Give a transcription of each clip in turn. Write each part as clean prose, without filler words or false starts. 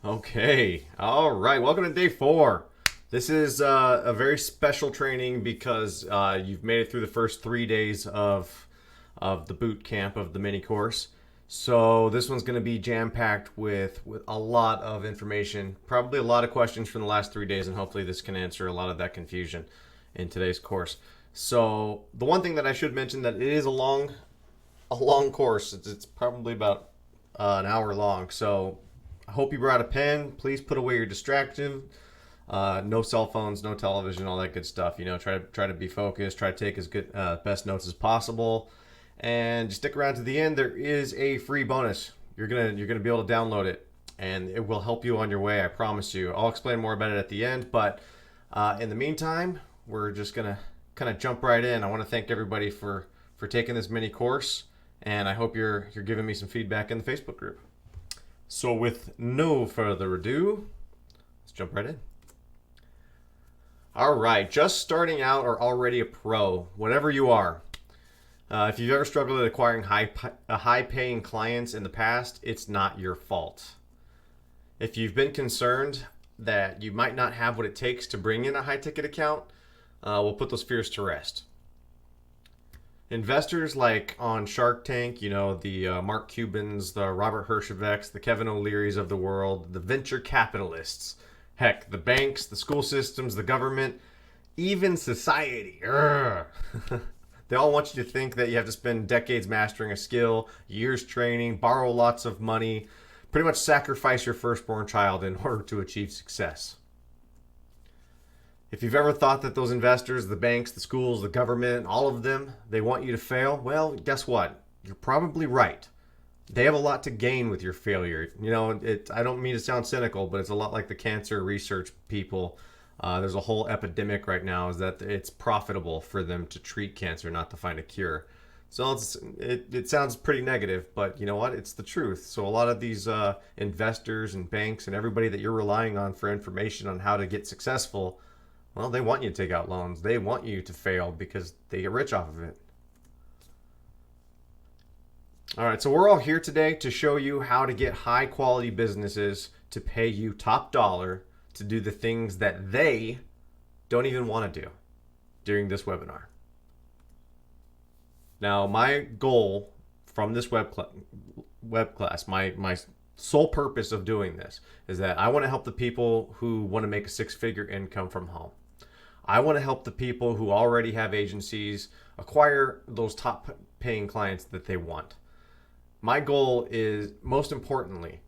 Okay. All right. Welcome to day 4. This is a very special training because you've made it through the first 3 days of the boot camp of the mini course. So this one's going to be jam packed with a lot of information, probably a lot of questions from the last 3 days, and hopefully this can answer a lot of that confusion in today's course. So the one thing that I should mention that it is a long course. It's probably about an hour long. So I hope you brought a pen. Please put away your distraction. No cell phones, no television, all that good stuff. Try to be focused. Try to take as good best notes as possible, and just stick around to the end. There is a free bonus. You're gonna be able to download it, and it will help you on your way. I promise you. I'll explain more about it at the end, but in the meantime, we're just gonna kind of jump right in. I want to thank everybody for taking this mini course, and I hope you're giving me some feedback in the Facebook group. So with no further ado, let's jump right in. All right, just starting out or already a pro, whatever you are. If you've ever struggled with acquiring high-paying clients in the past, it's not your fault. If you've been concerned that you might not have what it takes to bring in a high-ticket account, we'll put those fears to rest. Investors like on Shark Tank, the Mark Cubans, the Robert Herjavec's, the Kevin O'Leary's of the world, the venture capitalists, heck, the banks, the school systems, the government, even society. They all want you to think that you have to spend decades mastering a skill, years training, borrow lots of money, pretty much sacrifice your firstborn child in order to achieve success. If you've ever thought that those investors, the banks, the schools, the government, all of them, they want you to fail, well, guess what? You're probably right. They have a lot to gain with your failure. I don't mean to sound cynical, but it's a lot like the cancer research people. There's a whole epidemic right now is that it's profitable for them to treat cancer, not to find a cure. So it sounds pretty negative, but you know what? It's the truth. So a lot of these investors and banks and everybody that you're relying on for information on how to get successful, well, they want you to take out loans. They want you to fail because they get rich off of it. All right, so we're all here today to show you how to get high quality businesses to pay you top dollar to do the things that they don't even want to do during this webinar. Now, my goal from this web class, my sole purpose of doing this is that I want to help the people who want to make a six-figure income from home. I want to help the people who already have agencies acquire those top paying clients that they want. My goal is, most importantly,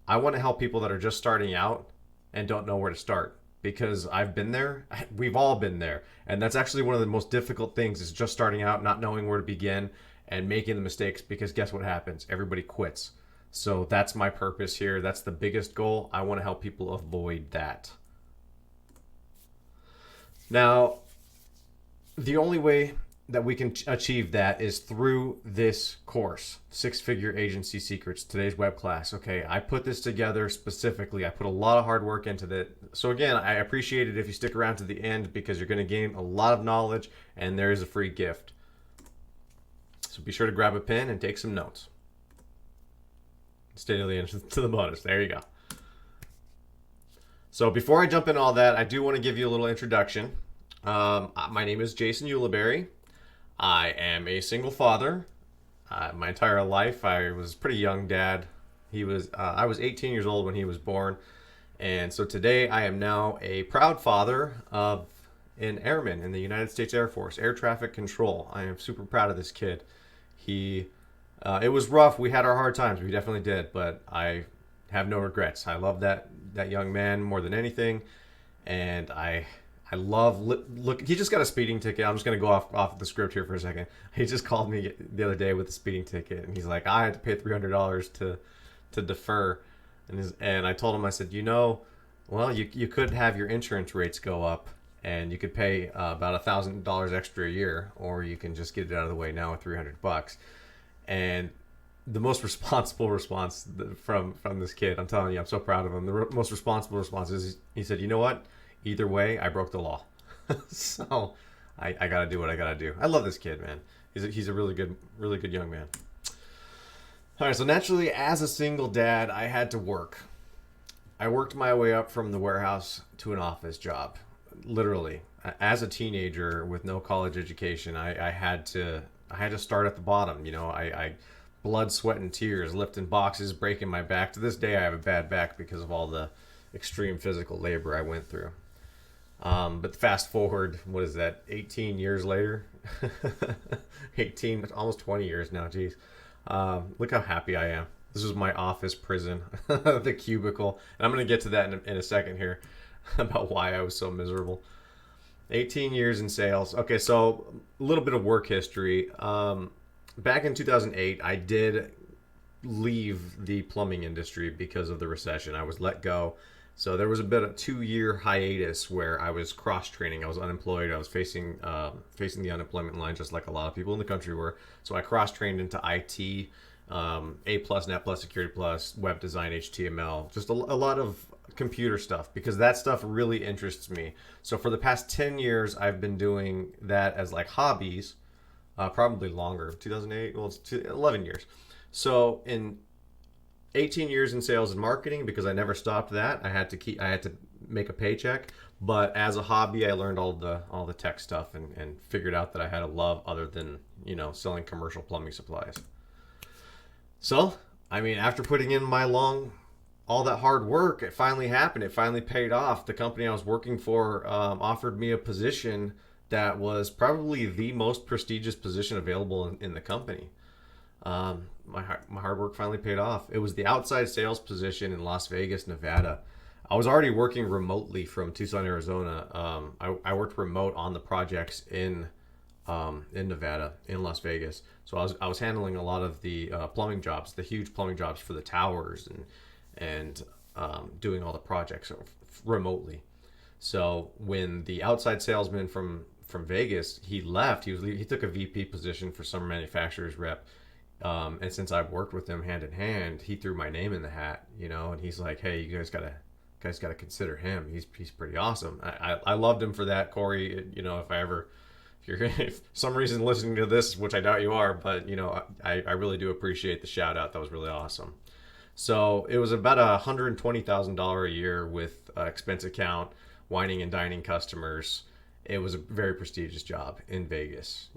I want to help people that are just starting out and don't know where to start, because I've been there. We've all been there. And that's actually one of the most difficult things, is just starting out, not knowing where to begin and making the mistakes, because guess what happens? Everybody quits. So that's my purpose here. That's the biggest goal. I want to help people avoid that. Now, the only way that we can achieve that is through this course, Six Figure Agency Secrets, today's web class. Okay, I put this together specifically. I put a lot of hard work into it. So again, I appreciate it if you stick around to the end, because you're going to gain a lot of knowledge and there is a free gift. So be sure to grab a pen and take some notes. Stay to the end to the bonus. There you go. So before I jump into all that, I do want to give you a little introduction. My name is Jason Ulibarri. I am a single father. My entire life, I was a pretty young dad. I was 18 years old when he was born. And so today I am now a proud father of an airman in the United States Air Force, air traffic control. I am super proud of this kid. It was rough. We had our hard times. We definitely did, but I have no regrets. I love that young man more than anything. And I love look. He just got a speeding ticket. I'm just gonna go off the script here for a second. He just called me the other day with a speeding ticket, and he's like, I had to pay $300 to defer, and I told him, I said, well, you could have your insurance rates go up, and you could pay about $1,000 extra a year, or you can just get it out of the way now with $300. And the most responsible response from this kid, I'm telling you, I'm so proud of him. The most responsible response is, he said, you know what? Either way, I broke the law. So I got to do what I got to do. I love this kid, man. He's a really good young man. All right, so naturally, as a single dad, I had to work. I worked my way up from the warehouse to an office job. Literally, as a teenager with no college education, I had to start at the bottom. I blood, sweat, and tears, lifting boxes, breaking my back. To this day, I have a bad back because of all the extreme physical labor I went through. But fast forward, what is that? 18 years later, 18, almost 20 years now. Geez, look how happy I am. This was my office prison, the cubicle, and I'm gonna get to that in a second here about why I was so miserable. 18 years in sales. Okay, so a little bit of work history. Back in 2008, I did leave the plumbing industry because of the recession. I was let go. So there was a bit of 2 year hiatus where I was cross training. I was unemployed. I was facing the unemployment line just like a lot of people in the country were. So I cross trained into IT, A plus, Net plus, Security plus, web design, HTML, just a lot of computer stuff because that stuff really interests me. So for the past 10 years, I've been doing that as like hobbies, probably longer. 2008, well, it's 11 years. So in 18 years in sales and marketing, because I never stopped that, I had to make a paycheck. But as a hobby, I learned all the tech stuff and figured out that I had a love other than selling commercial plumbing supplies. So I mean, after putting in all that hard work, it finally happened. It finally paid off. The company I was working for offered me a position that was probably the most prestigious position available in the company. My hard work finally paid off. It was the outside sales position in Las Vegas, Nevada. I was already working remotely from Tucson, Arizona. I worked remote on the projects in Nevada, in Las Vegas. So I was handling a lot of the plumbing jobs, the huge plumbing jobs for the towers, and doing all the projects remotely. So when the outside salesman from Vegas, he left. He took a VP position for some manufacturer's rep. And since I've worked with him hand in hand, he threw my name in the hat, and he's like, "Hey, you guys gotta consider him. He's pretty awesome." I loved him for that, Corey. If you're if some reason listening to this, which I doubt you are, but I really do appreciate the shout out. That was really awesome. So it was about $120,000 a year with expense account, wining and dining customers. It was a very prestigious job in Vegas.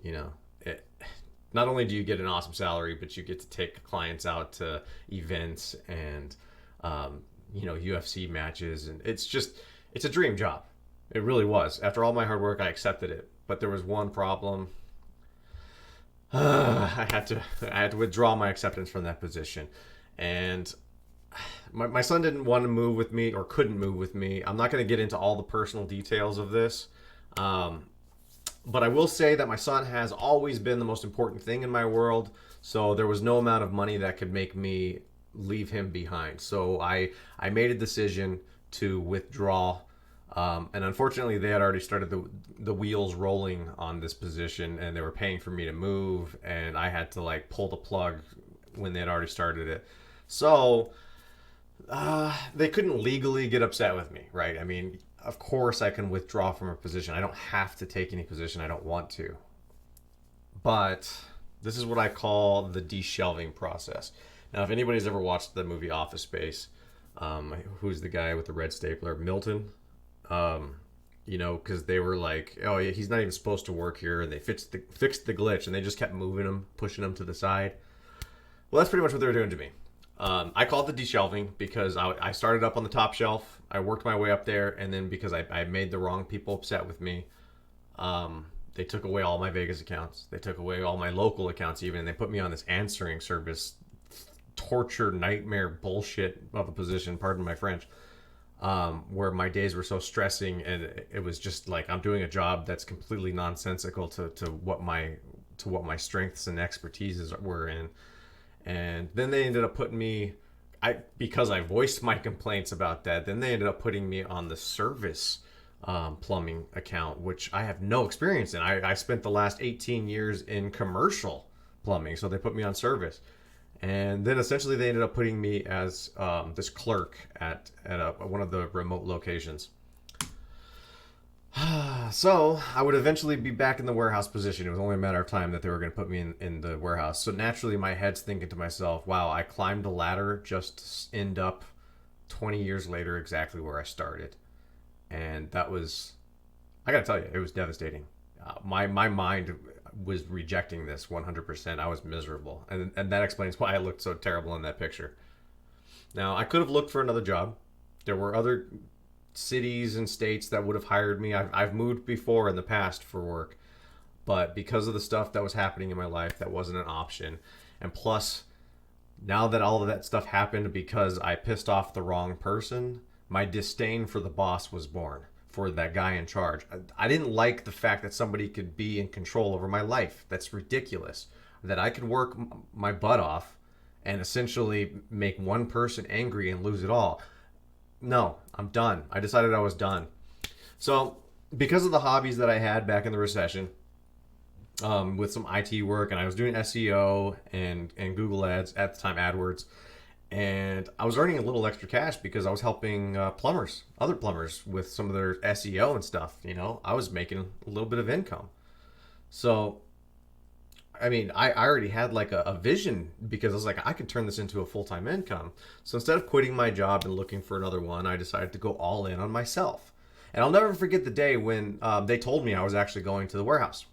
Not only do you get an awesome salary, but you get to take clients out to events and UFC matches, and it's a dream job. It really was. After all my hard work, I accepted it, but there was one problem. I had to withdraw my acceptance from that position, and my son didn't want to move with me or couldn't move with me. I'm not going to get into all the personal details of this. But I will say that my son has always been the most important thing in my world. So there was no amount of money that could make me leave him behind. So I made a decision to withdraw. And unfortunately, they had already started the wheels rolling on this position, and they were paying for me to move. And I had to pull the plug when they had already started it. So they couldn't legally get upset with me, right? I mean, of course I can withdraw from a position. I don't have to take any position I don't want to. But this is what I call the deshelving process. Now, if anybody's ever watched the movie Office Space, who's the guy with the red stapler? Milton. Because they were like, "Oh, yeah, he's not even supposed to work here," and they fixed the glitch, and they just kept moving him, pushing him to the side. Well, that's pretty much what they were doing to me. I call it the deshelving because I started up on the top shelf. I worked my way up there, and then because I made the wrong people upset with me, they took away all my Vegas accounts. They took away all my local accounts even, and they put me on this answering service, torture, nightmare bullshit of a position, pardon my French, where my days were so stressing, and it was just like I'm doing a job that's completely nonsensical to what my strengths and expertises were in. And then they ended up putting me, because I voiced my complaints about that, then they ended up putting me on the service plumbing account, which I have no experience in. I spent the last 18 years in commercial plumbing, so they put me on service. And then essentially they ended up putting me as this clerk at one of the remote locations. So I would eventually be back in the warehouse position. It was only a matter of time that they were going to put me in the warehouse. So naturally my head's thinking to myself, wow, I climbed a ladder just to end up 20 years later, exactly where I started. And that was, I gotta tell you, it was devastating. My mind was rejecting this 100%. I was miserable. And that explains why I looked so terrible in that picture. Now, I could have looked for another job. There were other cities and states that would have hired me. I've moved before in the past for work, but because of the stuff that was happening in my life, that wasn't an option. And plus, now that all of that stuff happened because I pissed off the wrong person, my disdain for the boss was born, for that guy in charge. I didn't like the fact that somebody could be in control over my life. That's ridiculous. That I could work my butt off and essentially make one person angry and lose it all. No, I'm done. I decided I was done. So, because of the hobbies that I had back in the recession, with some IT work, and I was doing SEO and Google Ads at the time, AdWords, and I was earning a little extra cash because I was helping other plumbers with some of their SEO and stuff. You know, I was making a little bit of income. So, I mean, I already had like a vision because I was like, I could turn this into a full-time income. So instead of quitting my job and looking for another one, I decided to go all in on myself. And I'll never forget the day when they told me I was actually going to the warehouse.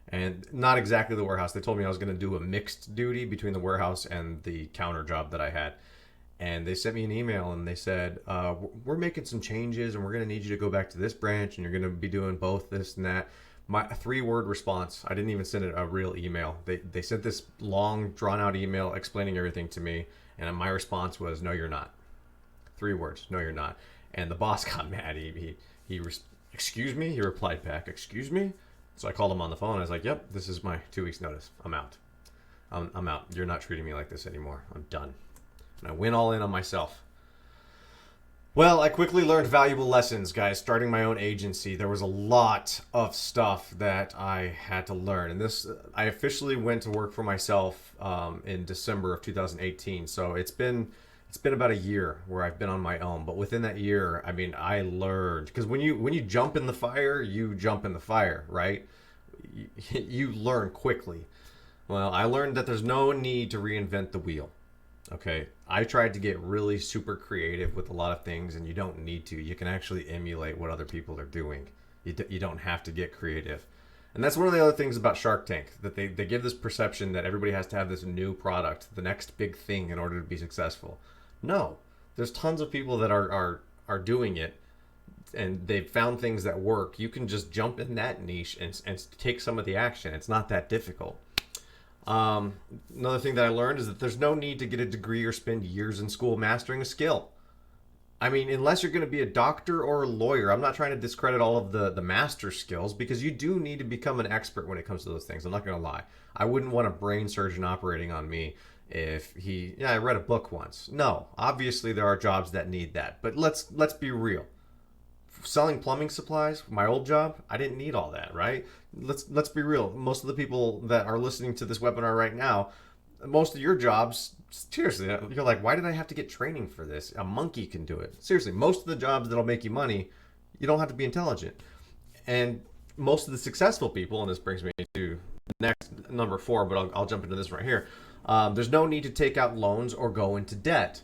And not exactly the warehouse. They told me I was going to do a mixed duty between the warehouse and the counter job that I had. And they sent me an email and they said, we're making some changes and we're going to need you to go back to this branch and you're going to be doing both this and that. My 3-word response, I didn't even send it a real email. They sent this long, drawn-out email explaining everything to me, and my response was, no, you're not. 3 words, no, you're not. And the boss got mad. Excuse me? He replied back, excuse me? So I called him on the phone. I was like, yep, this is my 2 weeks notice. I'm out. I'm out. You're not treating me like this anymore. I'm done. And I went all in on myself. Well, I quickly learned valuable lessons, guys. Starting my own agency, there was a lot of stuff that I had to learn. And I officially went to work for myself in December of 2018. So it's been about a year where I've been on my own. But within that year, I mean, I learned, because when you jump in the fire, you jump in the fire, right? You learn quickly. Well, I learned that there's no need to reinvent the wheel. Okay, I tried to get really super creative with a lot of things, and you don't need to. You can actually emulate what other people are doing. You don't have to get creative. And that's one of the other things about Shark Tank, that they give this perception that everybody has to have this new product, the next big thing in order to be successful. No, there's tons of people that are doing it, and they've found things that work. You can just jump in that niche and take some of the action. It's not that difficult. Another thing that I learned is that there's no need to get a degree or spend years in school mastering a skill. I mean, unless you're going to be a doctor or a lawyer, I'm not trying to discredit all of the master skills, because you do need to become an expert when it comes to those things. I'm not going to lie. I wouldn't want a brain surgeon operating on me if I read a book once. No, obviously there are jobs that need that, but let's be real. Selling plumbing supplies, my old job, I didn't need all that, right? Let's be real. Most of the people that are listening to this webinar right now, most of your jobs, seriously, you're like, why did I have to get training for this? A monkey can do it. Seriously, most of the jobs that'll make you money, you don't have to be intelligent. And most of the successful people, and this brings me to next number 4, but I'll jump into this right here. There's no need to take out loans or go into debt,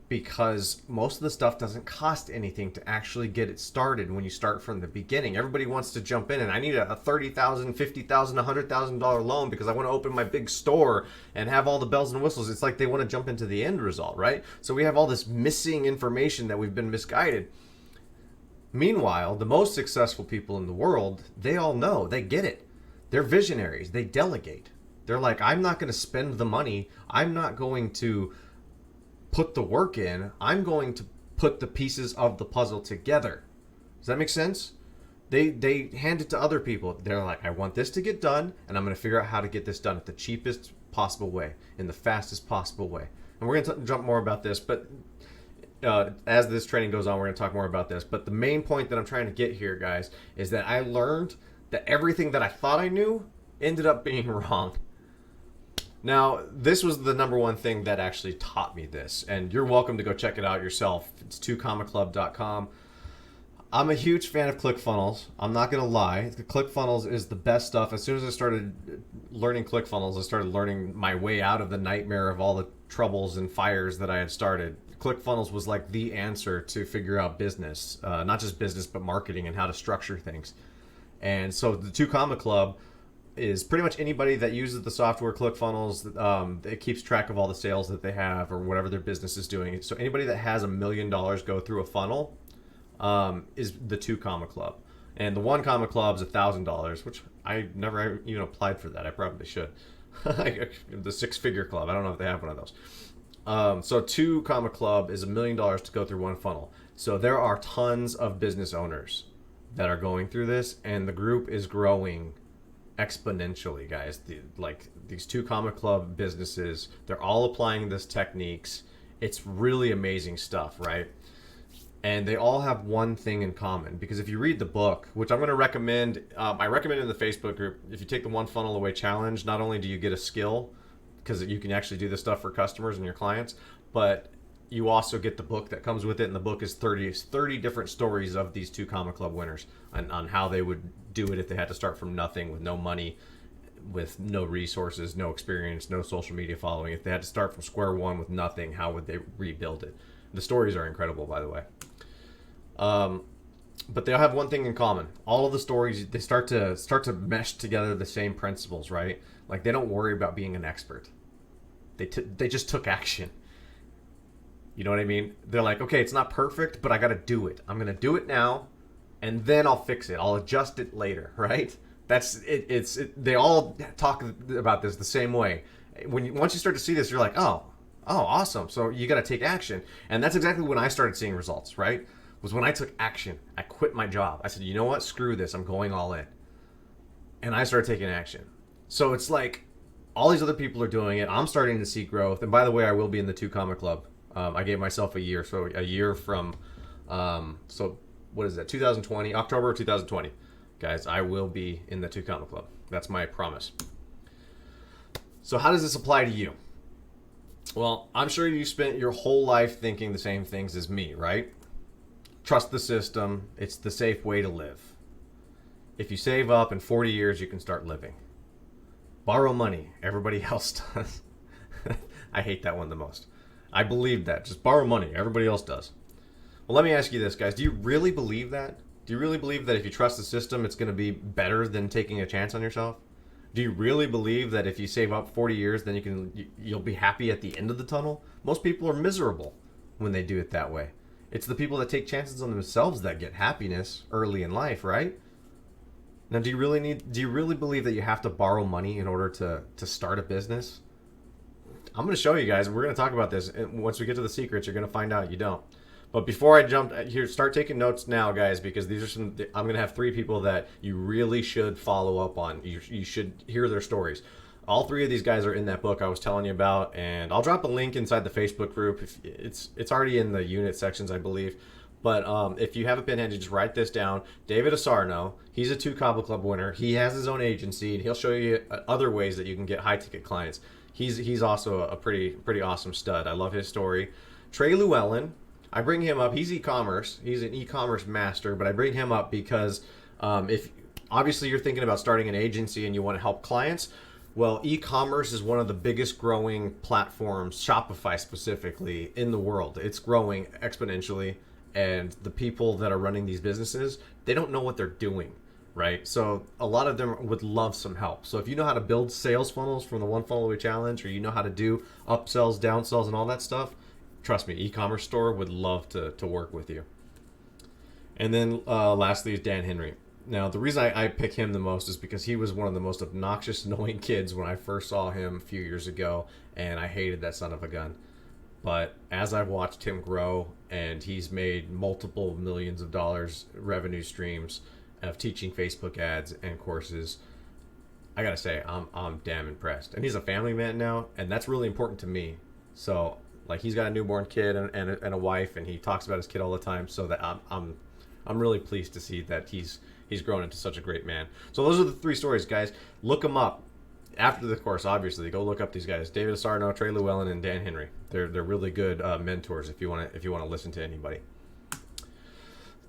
because most of the stuff doesn't cost anything to actually get it started when you start from the beginning. Everybody wants to jump in, and I need a $30,000, $50,000, $100,000 loan because I want to open my big store and have all the bells and whistles. It's like they want to jump into the end result, right? So we have all this missing information that we've been misguided. Meanwhile, the most successful people in the world, they all know, they get it. They're visionaries. They delegate. They're like, I'm not going to spend the money. I'm not going to put the work in. I'm going to put the pieces of the puzzle together. Does that make sense? They hand it to other people. They're like, I want this to get done, and I'm going to figure out how to get this done at the cheapest possible way, in the fastest possible way. And we're going to jump more about this, but as this training goes on, we're going to talk more about this. But the main point that I'm trying to get here, guys, is that I learned that everything that I thought I knew ended up being wrong. Now, this was the number one thing that actually taught me this, and you're welcome to go check it out yourself. It's 2comaclub.com. I'm a huge fan of ClickFunnels. I'm not going to lie. ClickFunnels is the best stuff. As soon as I started learning ClickFunnels, I started learning my way out of the nightmare of all the troubles and fires that I had started. ClickFunnels was like the answer to figure out business, not just business, but marketing and how to structure things. And so the Two Comma Club is pretty much anybody that uses the software ClickFunnels. It keeps track of all the sales that they have or whatever their business is doing. So anybody that has $1 million go through a funnel is the Two Comma Club. And the One Comma Club is $1,000, which I never even applied for that. I probably should. The Six Figure Club. I don't know if they have one of those. So Two Comma Club is $1 million to go through one funnel. So there are tons of business owners that are going through this, and the group is growing exponentially, guys. These Two Comma Club businesses, they're all applying this techniques. It's really amazing stuff, right? And they all have one thing in common, because if you read the book, which I'm going to recommend, I recommend in the Facebook group, if you take the One Funnel Away Challenge, not only do you get a skill, because you can actually do this stuff for customers and your clients, but you also get the book that comes with it, and the book is 30 different stories of these Two Comma Club winners on how they would do it if they had to start from nothing, with no money, with no resources, no experience, no social media following. If they had to start from square one with nothing, how would they rebuild it? The stories are incredible, by the way. But they all have one thing in common. All of the stories, they start to mesh together the same principles, right? Like, they don't worry about being an expert. They just took action. You know what I mean? They're like, okay, it's not perfect, but I got to do it. I'm going to do it now, and then I'll fix it. I'll adjust it later, right? That's it. They all talk about this the same way. Once you start to see this, you're like, oh, awesome. So you got to take action. And that's exactly when I started seeing results, right? Was when I took action. I quit my job. I said, you know what? Screw this. I'm going all in. And I started taking action. So it's like all these other people are doing it. I'm starting to see growth. And by the way, I will be in the Two Comma Club. I gave myself a year. So a year from, so what is that? 2020, October 2020. Guys, I will be in the Two Comma Club. That's my promise. So how does this apply to you? Well, I'm sure you spent your whole life thinking the same things as me, right? Trust the system. It's the safe way to live. If you save up, in 40 years, you can start living. Borrow money. Everybody else does. I hate that one the most. I believe that. Just borrow money. Everybody else does. Well, let me ask you this, guys. Do you really believe that? Do you really believe that if you trust the system, it's going to be better than taking a chance on yourself? Do you really believe that if you save up 40 years, then you'll be happy at the end of the tunnel? Most people are miserable when they do it that way. It's the people that take chances on themselves that get happiness early in life, right? Now, do you really believe that you have to borrow money in order to start a business? I'm going to show you guys. We're going to talk about this. And once we get to the secrets, you're going to find out you don't. But before I jump here, start taking notes now, guys, because these are I'm going to have 3 people that you really should follow up on. You should hear their stories. All 3 of these guys are in that book I was telling you about, and I'll drop a link inside the Facebook group. It's already in the unit sections, I believe. But if you have a pen handy, just write this down. David Asarno, he's a Two Comma Club winner. He has his own agency, and he'll show you other ways that you can get high-ticket clients. He's also a pretty awesome stud. I love his story. Trey Llewellyn, I bring him up. He's e-commerce. He's an e-commerce master, but I bring him up because if obviously you're thinking about starting an agency and you want to help clients, well, e-commerce is one of the biggest growing platforms, Shopify specifically, in the world. It's growing exponentially, and the people that are running these businesses, they don't know what they're doing, right? So a lot of them would love some help. So if you know how to build sales funnels from the One Funnel Away Challenge, or you know how to do upsells, downsells, and all that stuff, trust me, e-commerce store would love to work with you. And then lastly is Dan Henry. Now, the reason I pick him the most is because he was one of the most obnoxious, annoying kids when I first saw him a few years ago, and I hated that son of a gun. But as I've watched him grow, and he's made multiple millions of dollars revenue streams of teaching Facebook ads and courses, I gotta say, I'm damn impressed. And he's a family man now, and that's really important to me. So, like, he's got a newborn kid and a wife, and he talks about his kid all the time. So that I'm really pleased to see that he's grown into such a great man. So those are the 3 stories, guys. Look them up after the course. Obviously, go look up these guys: David Asarno, Trey Llewellyn, and Dan Henry. They're really good mentors if you want to listen to anybody.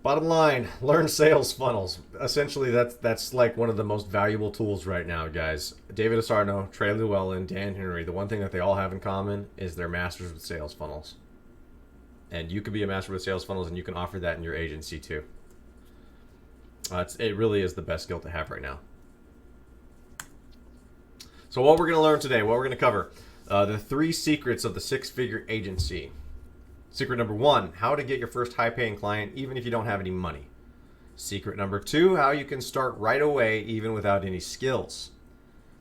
Bottom line, learn sales funnels. Essentially, that's like one of the most valuable tools right now, guys. David Asarno, Trey Llewellyn, Dan Henry. The one thing that they all have in common is they're masters with sales funnels. And you could be a master with sales funnels, and you can offer that in your agency too. It really is the best skill to have right now. So what we're going to learn today, what we're going to cover, the 3 secrets of the 6-figure agency. Secret number 1, how to get your first high-paying client even if you don't have any money. Secret number 2, how you can start right away even without any skills.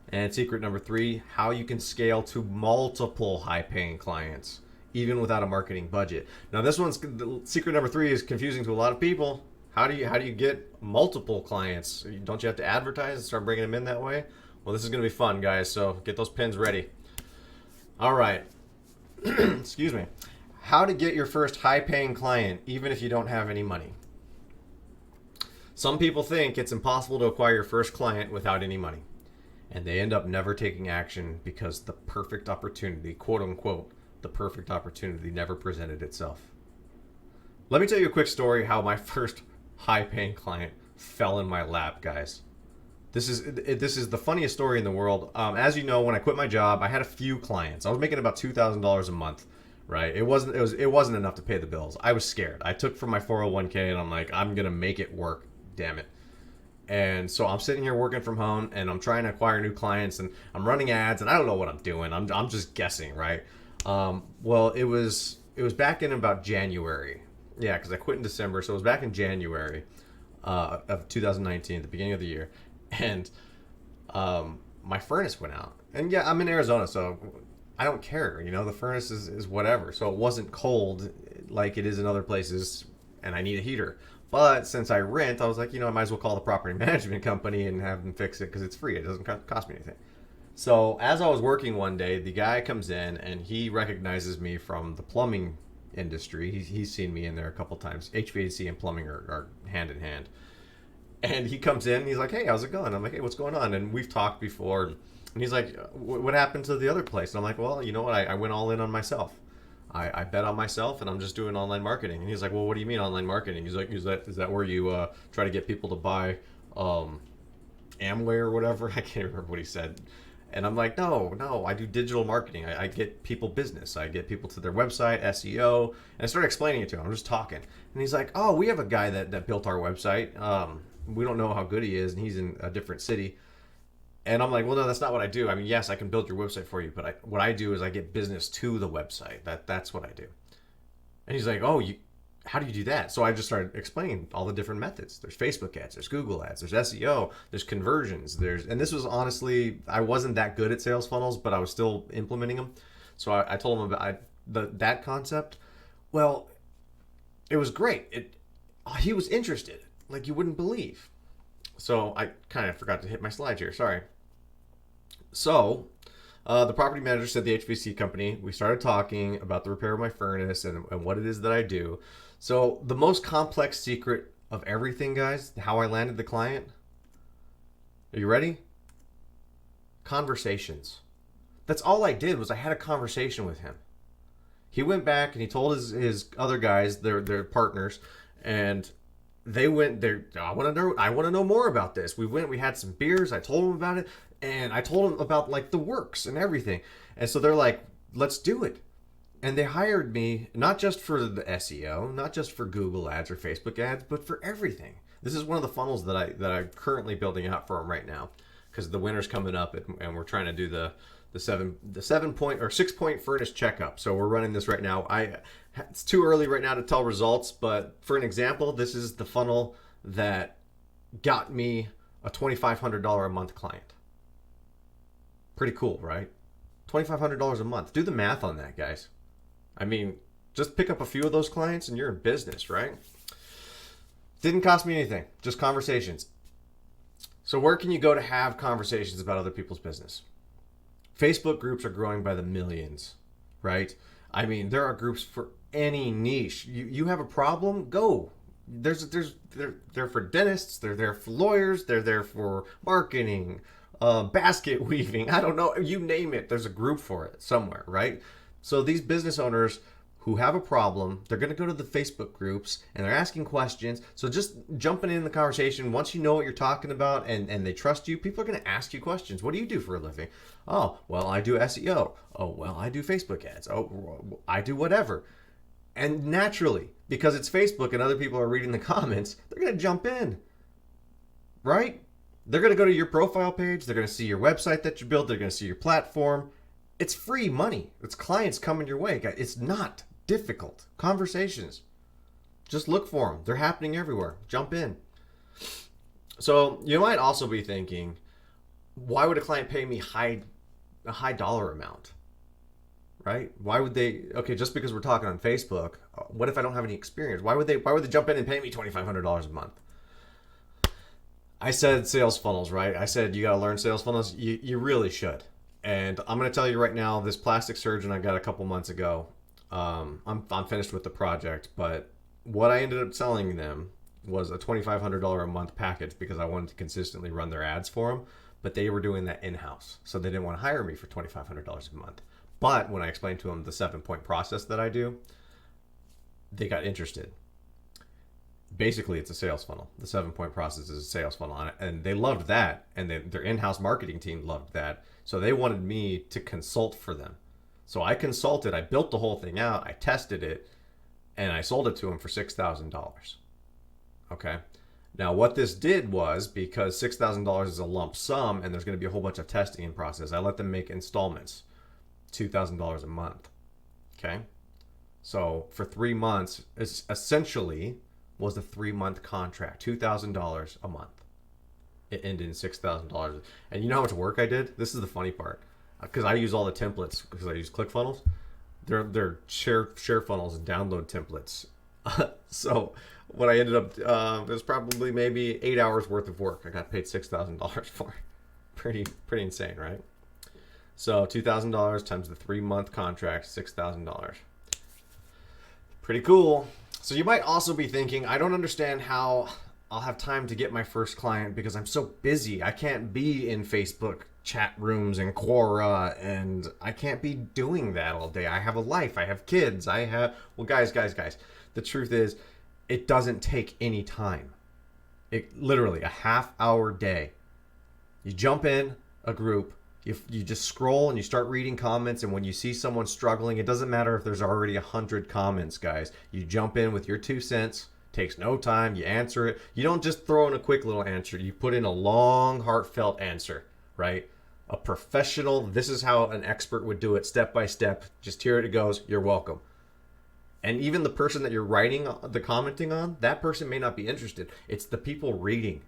And secret number 3, how you can scale to multiple high-paying clients even without a marketing budget. Now this one's, secret number 3 is confusing to a lot of people. How do you get multiple clients? Don't you have to advertise and start bringing them in that way? Well, this is going to be fun, guys, so get those pens ready. All right. Excuse me. How to get your first high-paying client even if you don't have any money. Some people think it's impossible to acquire your first client without any money, and they end up never taking action because the perfect opportunity, quote unquote, the perfect opportunity never presented itself. Let me tell you a quick story how my first high-paying client fell in my lap, guys. This is the funniest story in the world. As you know, when I quit my job, I had a few clients. I was making about $2,000 a month, right? It wasn't enough to pay the bills. I was scared. I took from my 401k and I'm like, I'm gonna make it work, damn it. And so I'm sitting here working from home and I'm trying to acquire new clients and I'm running ads and I don't know what I'm doing. I'm just guessing, right? Well, it was back in about January. Yeah, because I quit in December, so it was back in January of 2019, the beginning of the year, and my furnace went out. And yeah, I'm in Arizona, so I don't care. You know, the furnace is whatever. So it wasn't cold like it is in other places, and I need a heater. But since I rent, I was like, I might as well call the property management company and have them fix it because it's free. It doesn't cost me anything. So as I was working one day, the guy comes in and he recognizes me from the plumbing industry. He's seen me in there a couple times. HVAC and plumbing are hand in hand. And he comes in and he's like, hey, how's it going? I'm like, hey, what's going on? And we've talked before. And he's like, what happened to the other place? And I'm like, well, you know what? I went all in on myself. I bet on myself and I'm just doing online marketing. And he's like, well, what do you mean online marketing? He's like, is that where you try to get people to buy Amway or whatever? I can't remember what he said. And I'm like, no, I do digital marketing. I get people business. I get people to their website, SEO. And I started explaining it to him. I'm just talking. And he's like, oh, we have a guy that built our website. We don't know how good he is, and he's in a different city. And I'm like, well, no, that's not what I do. I mean, yes, I can build your website for you, but what I do is I get business to the website. That's what I do. And he's like, oh, how do you do that? So I just started explaining all the different methods. There's Facebook ads, there's Google ads, there's SEO, there's conversions, and this was honestly, I wasn't that good at sales funnels, but I was still implementing them. So I told him about that concept. Well, it was great. He was interested, like you wouldn't believe. So I kind of forgot to hit my slides here. Sorry. So the property manager said the HVAC company. We started talking about the repair of my furnace and what it is that I do. So the most complex secret of everything, guys, how I landed the client. Are you ready? Conversations. That's all I did was I had a conversation with him. He went back and he told his other guys, their partners, and they went there. I want to know more about this. We had some beers. I told them about it, and I told them about like the works and everything. And so they're like, let's do it. And they hired me not just for the SEO, not just for Google ads or Facebook ads, but for everything. This is one of the funnels that I'm currently building out for them right now, because the winter's coming up and we're trying to do the 7-point or 6-point furnace checkup. So we're running this right now. It's too early right now to tell results, but for an example, this is the funnel that got me a $2,500 a month client. Pretty cool, right? $2,500 a month. Do the math on that, guys. I mean, just pick up a few of those clients and you're in business, right? Didn't cost me anything, just conversations. So where can you go to have conversations about other people's business? Facebook groups are growing by the millions, right? I mean, there are groups for any niche. You have a problem, go. They're for dentists, they're there for lawyers, they're there for marketing, basket weaving. I don't know, you name it. There's a group for it somewhere, right? So these business owners who have a problem, they're going to go to the Facebook groups and they're asking questions. So just jumping in the conversation, once you know what you're talking about and they trust you, people are going to ask you questions. What do you do for a living? Oh, well, I do SEO. Oh, well, I do Facebook ads. Oh, I do whatever. And naturally, because it's Facebook and other people are reading the comments, they're going to jump in, right? They're going to go to your profile page. They're going to see your website that you built. They're going to see your platform. It's free money. It's clients coming your way. It's not difficult. Conversations. Just look for them. They're happening everywhere. Jump in. So you might also be thinking, why would a client pay me a high dollar amount? Right? Why would they? Okay, just because we're talking on Facebook, what if I don't have any experience? Why would they jump in and pay me $2,500 a month? I said sales funnels, right? I said you got to learn sales funnels. You really should. And I'm going to tell you right now, this plastic surgeon I got a couple months ago, I'm finished with the project, but what I ended up selling them was a $2,500 a month package because I wanted to consistently run their ads for them, but they were doing that in-house. So they didn't want to hire me for $2,500 a month. But when I explained to them the 7-point process that I do, they got interested. Basically, it's a sales funnel. The 7-point process is a sales funnel, and they loved that, and their in-house marketing team loved that. So they wanted me to consult for them. So I consulted. I built the whole thing out. I tested it, and I sold it to them for $6,000. Okay. Now, what this did was, because $6,000 is a lump sum, and there's going to be a whole bunch of testing in process, I let them make installments. $2,000 a month. Okay. So for 3 months, it's essentially was a 3-month contract, $2,000 a month. It ended in $6,000. And you know how much work I did? This is the funny part. Because I use all the templates, because I use ClickFunnels. They're share funnels and download templates. So what I ended up, it was probably maybe 8 hours worth of work. I got paid $6,000 for. Pretty insane, right? So $2,000 times the 3-month contract, $6,000. Pretty cool. So you might also be thinking, I don't understand how I'll have time to get my first client because I'm so busy. I can't be in Facebook chat rooms and Quora, and I can't be doing that all day. I have a life. I have kids. Well, guys. The truth is, it doesn't take any time. It literally a half-hour day. You jump in a group. You just scroll and you start reading comments, and when you see someone struggling, it doesn't matter if there's already 100 comments, guys. You jump in with your 2 cents, takes no time, you answer it. You don't just throw in a quick little answer. You put in a long, heartfelt answer, right? A professional, this is how an expert would do it, step by step. Just here it goes, you're welcome. And even the person that you're writing the commenting on, that person may not be interested. It's the people reading.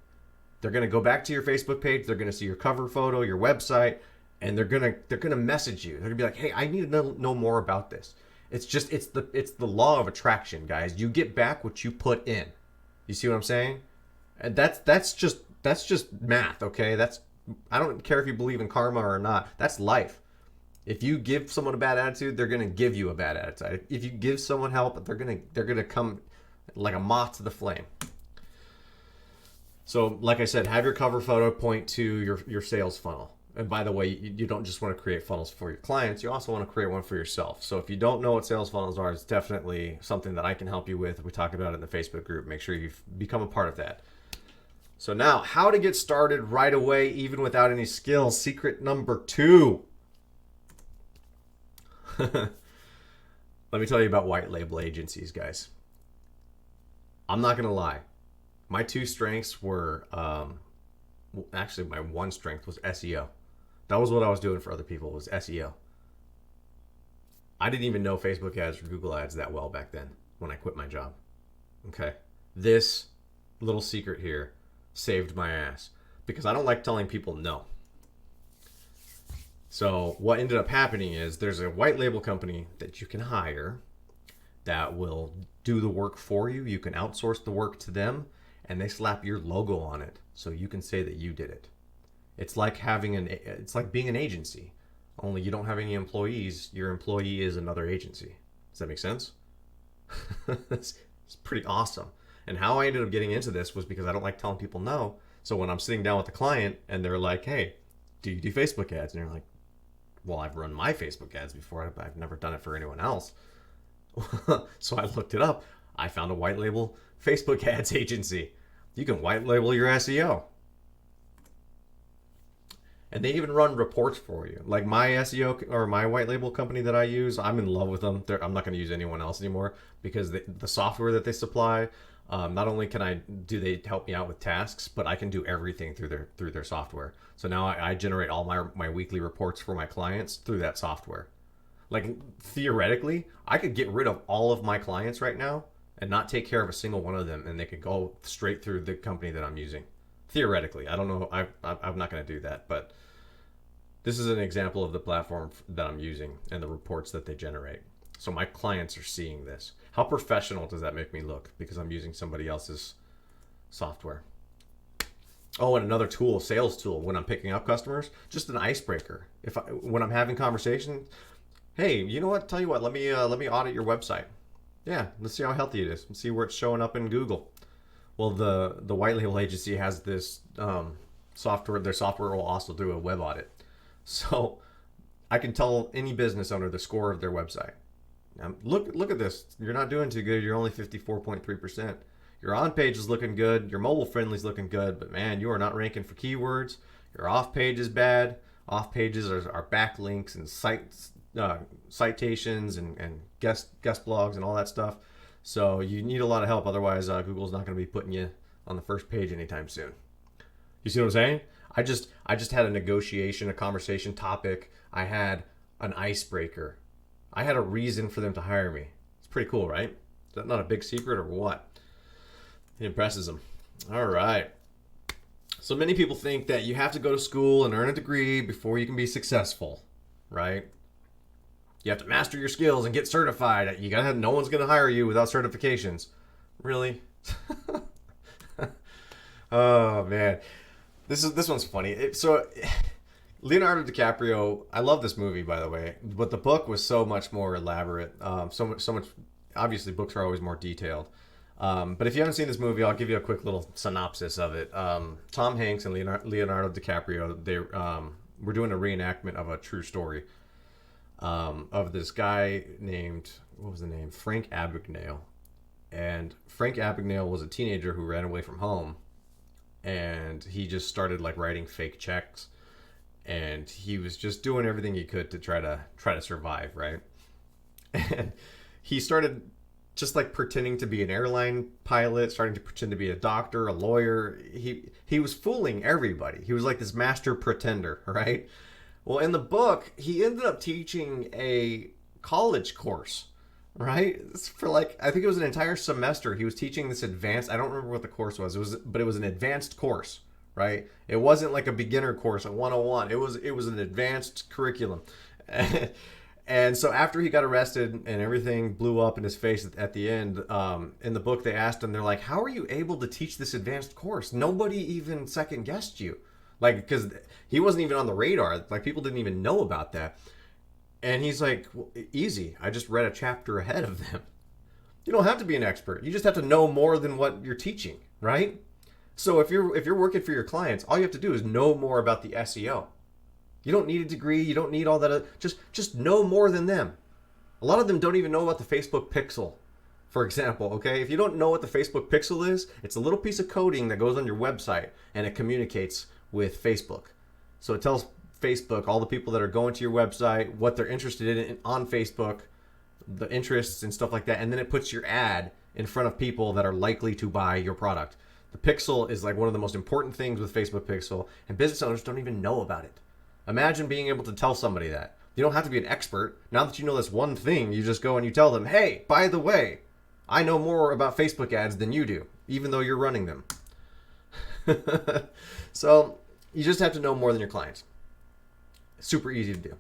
They're going to go back to your Facebook page. They're going to see your cover photo, your website, and they're going to message you. They're going to be like, "Hey, I need to know more about this." It's the law of attraction, guys. You get back what you put in. You see what I'm saying? And that's just math, okay? I don't care if you believe in karma or not. That's life. If you give someone a bad attitude, they're going to give you a bad attitude. If you give someone help, they're going to come like a moth to the flame. So, like I said, have your cover photo point to your sales funnel. And by the way, you don't just want to create funnels for your clients, you also want to create one for yourself. So if you don't know what sales funnels are, it's definitely something that I can help you with. We talk about it in the Facebook group. Make sure you become a part of that. So now, how to get started right away, even without any skills. Secret number 2. Let me tell you about white label agencies, guys. I'm not going to lie. My 2 strengths were, actually my 1 strength was SEO. That was what I was doing for other people, was SEO. I didn't even know Facebook ads or Google ads that well back then when I quit my job. Okay. This little secret here saved my ass because I don't like telling people no. So what ended up happening is there's a white label company that you can hire that will do the work for you. You can outsource the work to them, and they slap your logo on it so you can say that you did it. It's like being an agency, only you don't have any employees. Your employee is another agency. Does that make sense? It's pretty awesome. And how I ended up getting into this was because I don't like telling people no. So when I'm sitting down with a client and they're like, "Hey, do you do Facebook ads?" And you're like, "Well, I've run my Facebook ads before. I've never done it for anyone else." So I looked it up. I found a white label Facebook ads agency. You can white label your SEO. And they even run reports for you. Like my SEO or my white label company that I use, I'm in love with them. I'm not going to use anyone else anymore because the software that they supply, not only do they help me out with tasks, but I can do everything through their software. So now I generate all my weekly reports for my clients through that software. Like theoretically, I could get rid of all of my clients right now and not take care of a single one of them, and they could go straight through the company that I'm using. Theoretically, I don't know. I'm not going to do that, but this is an example of the platform that I'm using and the reports that they generate. So my clients are seeing this. How professional does that make me look because I'm using somebody else's software? Oh, and another tool, sales tool, when I'm picking up customers, just an icebreaker. When I'm having conversations, hey, you know what? Tell you what, let me audit your website. Yeah, let's see how healthy it is. Let's see where it's showing up in Google. Well, the white label agency has this software. Their software will also do a web audit, so I can tell any business owner the score of their website. Now, look at this. You're not doing too good. You're only 54.3%. Your on page is looking good. Your mobile friendly is looking good, but man, you are not ranking for keywords. Your off page is bad. Off pages are backlinks and citations and guest blogs and all that stuff. So you need a lot of help. Otherwise, Google's not going to be putting you on the first page anytime soon. You see what I'm saying? I just had a negotiation, a conversation topic. I had an icebreaker. I had a reason for them to hire me. It's pretty cool, right? Is that not a big secret or what? It impresses them. All right. So many people think that you have to go to school and earn a degree before you can be successful, right? You have to master your skills and get certified. No one's going to hire you without certifications. Really? Oh man, this one's funny. Leonardo DiCaprio. I love this movie, by the way, but the book was so much more elaborate. So much. Obviously, books are always more detailed. But if you haven't seen this movie, I'll give you a quick little synopsis of it. Tom Hanks and Leonardo DiCaprio, they were doing a reenactment of a true story of this guy named, what was the name? Frank Abagnale. And Frank Abagnale was a teenager who ran away from home, and he just started like writing fake checks, and he was just doing everything he could to try to survive, right? And he started just like pretending to be an airline pilot, starting to pretend to be a doctor, a lawyer. He was fooling everybody. He was like this master pretender, right? Well, in the book, he ended up teaching a college course, right? For like, I think it was an entire semester. He was teaching this advanced, I don't remember what the course was. But it was an advanced course, right? It wasn't like a beginner course at 101. It was an advanced curriculum. And so after he got arrested and everything blew up in his face at the end, in the book they asked him, they're like, how are you able to teach this advanced course? Nobody even second guessed you. Like, because he wasn't even on the radar. Like, people didn't even know about that. And he's like, well, easy. I just read a chapter ahead of them. You don't have to be an expert. You just have to know more than what you're teaching, right? So if you're working for your clients, all you have to do is know more about the SEO. You don't need a degree. You don't need all that. Just know more than them. A lot of them don't even know about the Facebook pixel, for example, okay? If you don't know what the Facebook pixel is, it's a little piece of coding that goes on your website, and it communicates with Facebook. So it tells Facebook, all the people that are going to your website, what they're interested in on Facebook, the interests and stuff like that, and then it puts your ad in front of people that are likely to buy your product. The pixel is like one of the most important things with Facebook pixel, and business owners don't even know about it. Imagine being able to tell somebody that. You don't have to be an expert. Now that you know this one thing, you just go and you tell them, hey, by the way, I know more about Facebook ads than you do, even though you're running them. So you just have to know more than your clients. Super easy to do.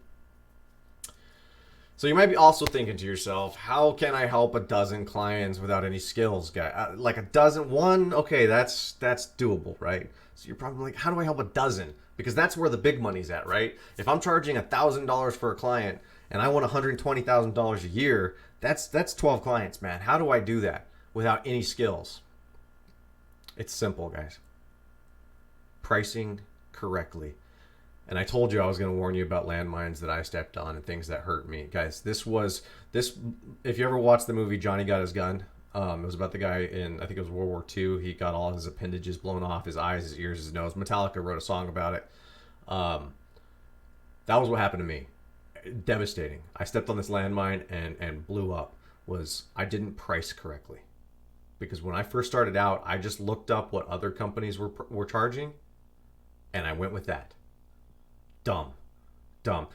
So you might be also thinking to yourself, how can I help a dozen clients without any skills, guy? Like a dozen, one, okay, that's doable, right? So you're probably like, how do I help a dozen? Because that's where the big money's at, right? If I'm charging $1,000 for a client and I want $120,000 a year, that's 12 clients, man. How do I do that without any skills? It's simple, guys. Pricing correctly. And I told you I was going to warn you about landmines that I stepped on and things that hurt me. Guys, this, if you ever watched the movie Johnny Got His Gun, it was about the guy in, I think it was World War II. He got all his appendages blown off, his eyes, his ears, his nose. Metallica wrote a song about it. Um, that was what happened to me. Devastating. I stepped on this landmine and blew up. Was I didn't price correctly, because when I first started out, I just looked up what other companies were charging, and I went with that. Dumb, dumb.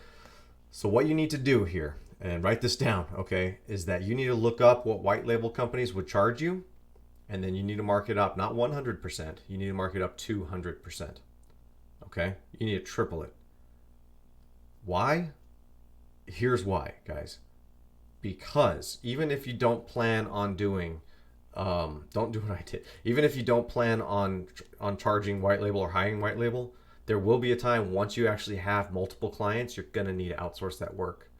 So what you need to do here, and write this down, okay, is that you need to look up what white label companies would charge you, and then you need to mark it up, not 100%. You need to mark it up 200%. Okay, you need to triple it. Why? Here's why, guys. Because even if you don't plan on doing, don't do what I did. Even if you don't plan on charging white label or hiring white label, there will be a time once you actually have multiple clients, you're gonna need to outsource that work.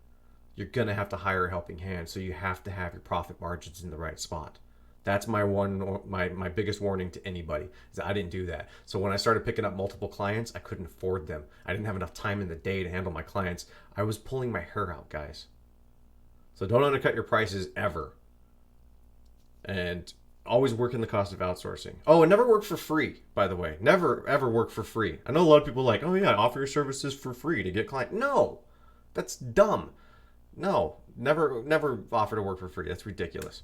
You're gonna have to hire a helping hand, so you have to have your profit margins in the right spot. That's my biggest warning to anybody, is that I didn't do that. So when I started picking up multiple clients, I couldn't afford them. I didn't have enough time in the day to handle my clients. I was pulling my hair out, guys. So don't undercut your prices ever. And always work in the cost of outsourcing. Oh, and never work for free, by the way. Never ever work for free. I know a lot of people are like, oh yeah, offer your services for free to get client. No, that's dumb. No, never offer to work for free. That's ridiculous.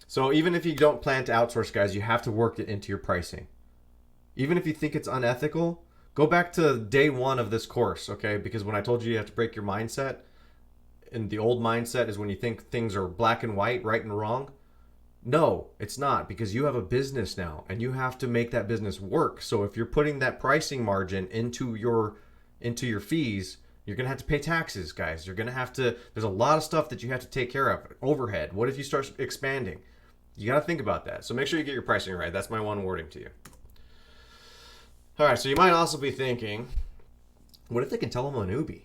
So even if you don't plan to outsource, guys, you have to work it into your pricing. Even if you think it's unethical, go back to day one of this course, okay? Because when I told you have to break your mindset, and the old mindset is when you think things are black and white, right and wrong. No, it's not, because you have a business now and you have to make that business work. So if you're putting that pricing margin into your fees, you're going to have to pay taxes, guys. You're going to have to, there's a lot of stuff that you have to take care of. Overhead. What if you start expanding? You got to think about that. So make sure you get your pricing right. That's my one wording to you. All right. So you might also be thinking, what if they can tell I'm a newbie?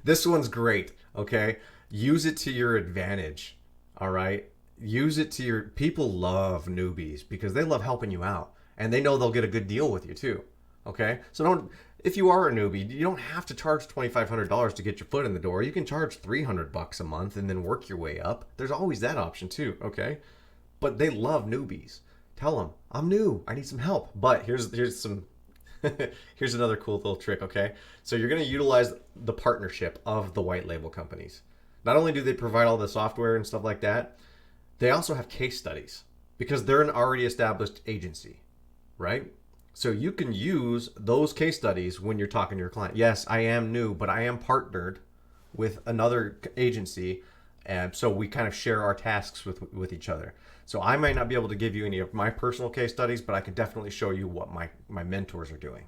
This one's great. Okay. Use it to your advantage. All right. Use it to your, people love newbies because they love helping you out and they know they'll get a good deal with you too. Okay. So don't, if you are a newbie, you don't have to charge $2,500 to get your foot in the door. You can charge $300 a month and then work your way up. There's always that option too. Okay. But they love newbies. Tell them, I'm new. I need some help. But here's some, here's another cool little trick. Okay. So you're going to utilize the partnership of the white label companies. Not only do they provide all the software and stuff like that, they also have case studies because they're an already established agency, right? So you can use those case studies when you're talking to your client. Yes, I am new, but I am partnered with another agency, and so we kind of share our tasks with each other. So I might not be able to give you any of my personal case studies, but I can definitely show you what my mentors are doing.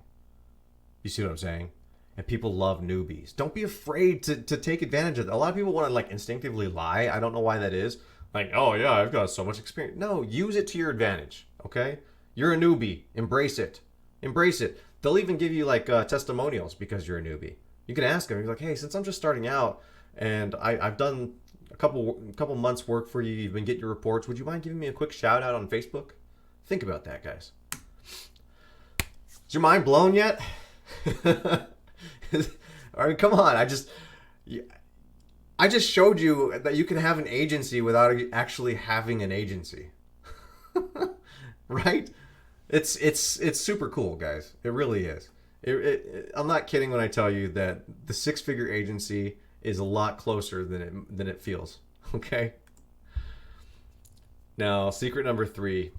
You see what I'm saying? And people love newbies. Don't be afraid to take advantage of it. A lot of people want to like instinctively lie. I don't know why that is. Like, oh yeah, I've got so much experience. No, use it to your advantage, okay? You're a newbie. Embrace it. Embrace it. They'll even give you like testimonials because you're a newbie. You can ask them. You're like, hey, since I'm just starting out and I've done a couple months work for you, you've been getting your reports, would you mind giving me a quick shout out on Facebook? Think about that, guys. Is your mind blown yet? All right, come on. I just showed you that you can have an agency without actually having an agency. Right? It's super cool, guys. It really is. I'm not kidding when I tell you that the six-figure agency is a lot closer than it feels. Okay? Now, secret number 3,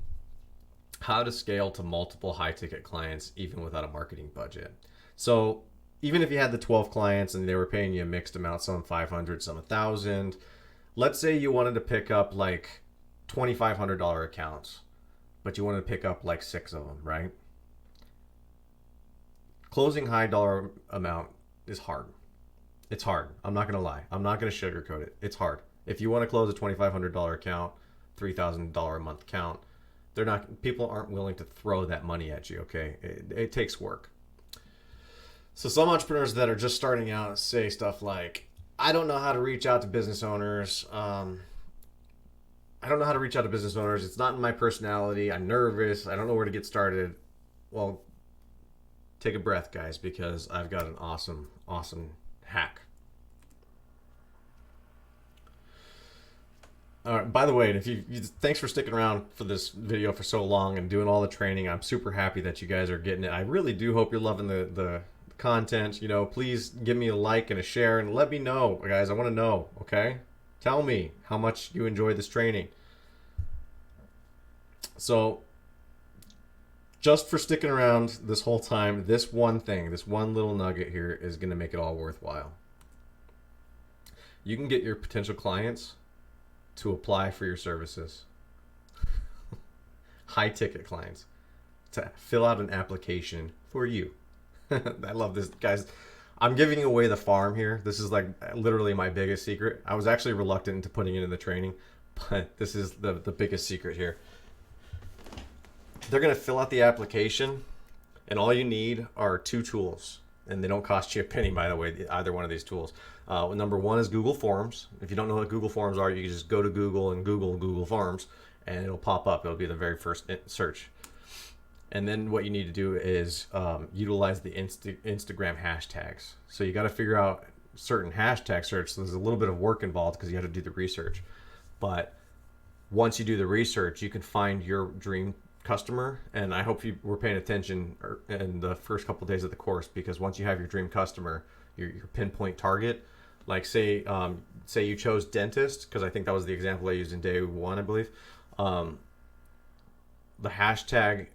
how to scale to multiple high-ticket clients even without a marketing budget. So even if you had the 12 clients and they were paying you a mixed amount, some 500, some 1,000, let's say you wanted to pick up like $2,500 accounts, but you wanted to pick up like 6 of them, right? Closing high dollar amount is hard. It's hard. I'm not going to lie. I'm not going to sugarcoat it. It's hard. If you want to close a $2,500 account, $3,000 a month account, people aren't willing to throw that money at you, okay? It takes work. So some entrepreneurs that are just starting out say stuff like, I don't know how to reach out to business owners. I don't know how to reach out to business owners. It's not in my personality. I'm nervous. I don't know where to get started. Well, take a breath, guys, because I've got an awesome, awesome hack. All right, by the way, if thanks for sticking around for this video for so long and doing all the training. I'm super happy that you guys are getting it. I really do hope you're loving the content. You know, please give me a like and a share and let me know, guys. I want to know, okay? Tell me how much you enjoy this training. So, just for sticking around this whole time, this one thing, this one little nugget here is going to make it all worthwhile. You can get your potential clients to apply for your services. High ticket clients to fill out an application for you. I love this, guys. I'm giving away the farm here. This is like literally my biggest secret. I was actually reluctant to putting it in the training, but this is the biggest secret here. They're going to fill out the application, and all you need are 2 tools, and they don't cost you a penny, by the way, either one of these tools. Number one is Google Forms. If you don't know what Google Forms are, you can just go to Google and Google Forms, and it'll pop up. It'll be the very first search. And then what you need to do is utilize the Instagram hashtags. So you got to figure out certain hashtag search. So there's a little bit of work involved because you have to do the research. But once you do the research, you can find your dream customer. And I hope you were paying attention in the first couple of days of the course, because once you have your dream customer, your pinpoint target, like say you chose dentist, because I think that was the example I used in day 1, I believe. The hashtag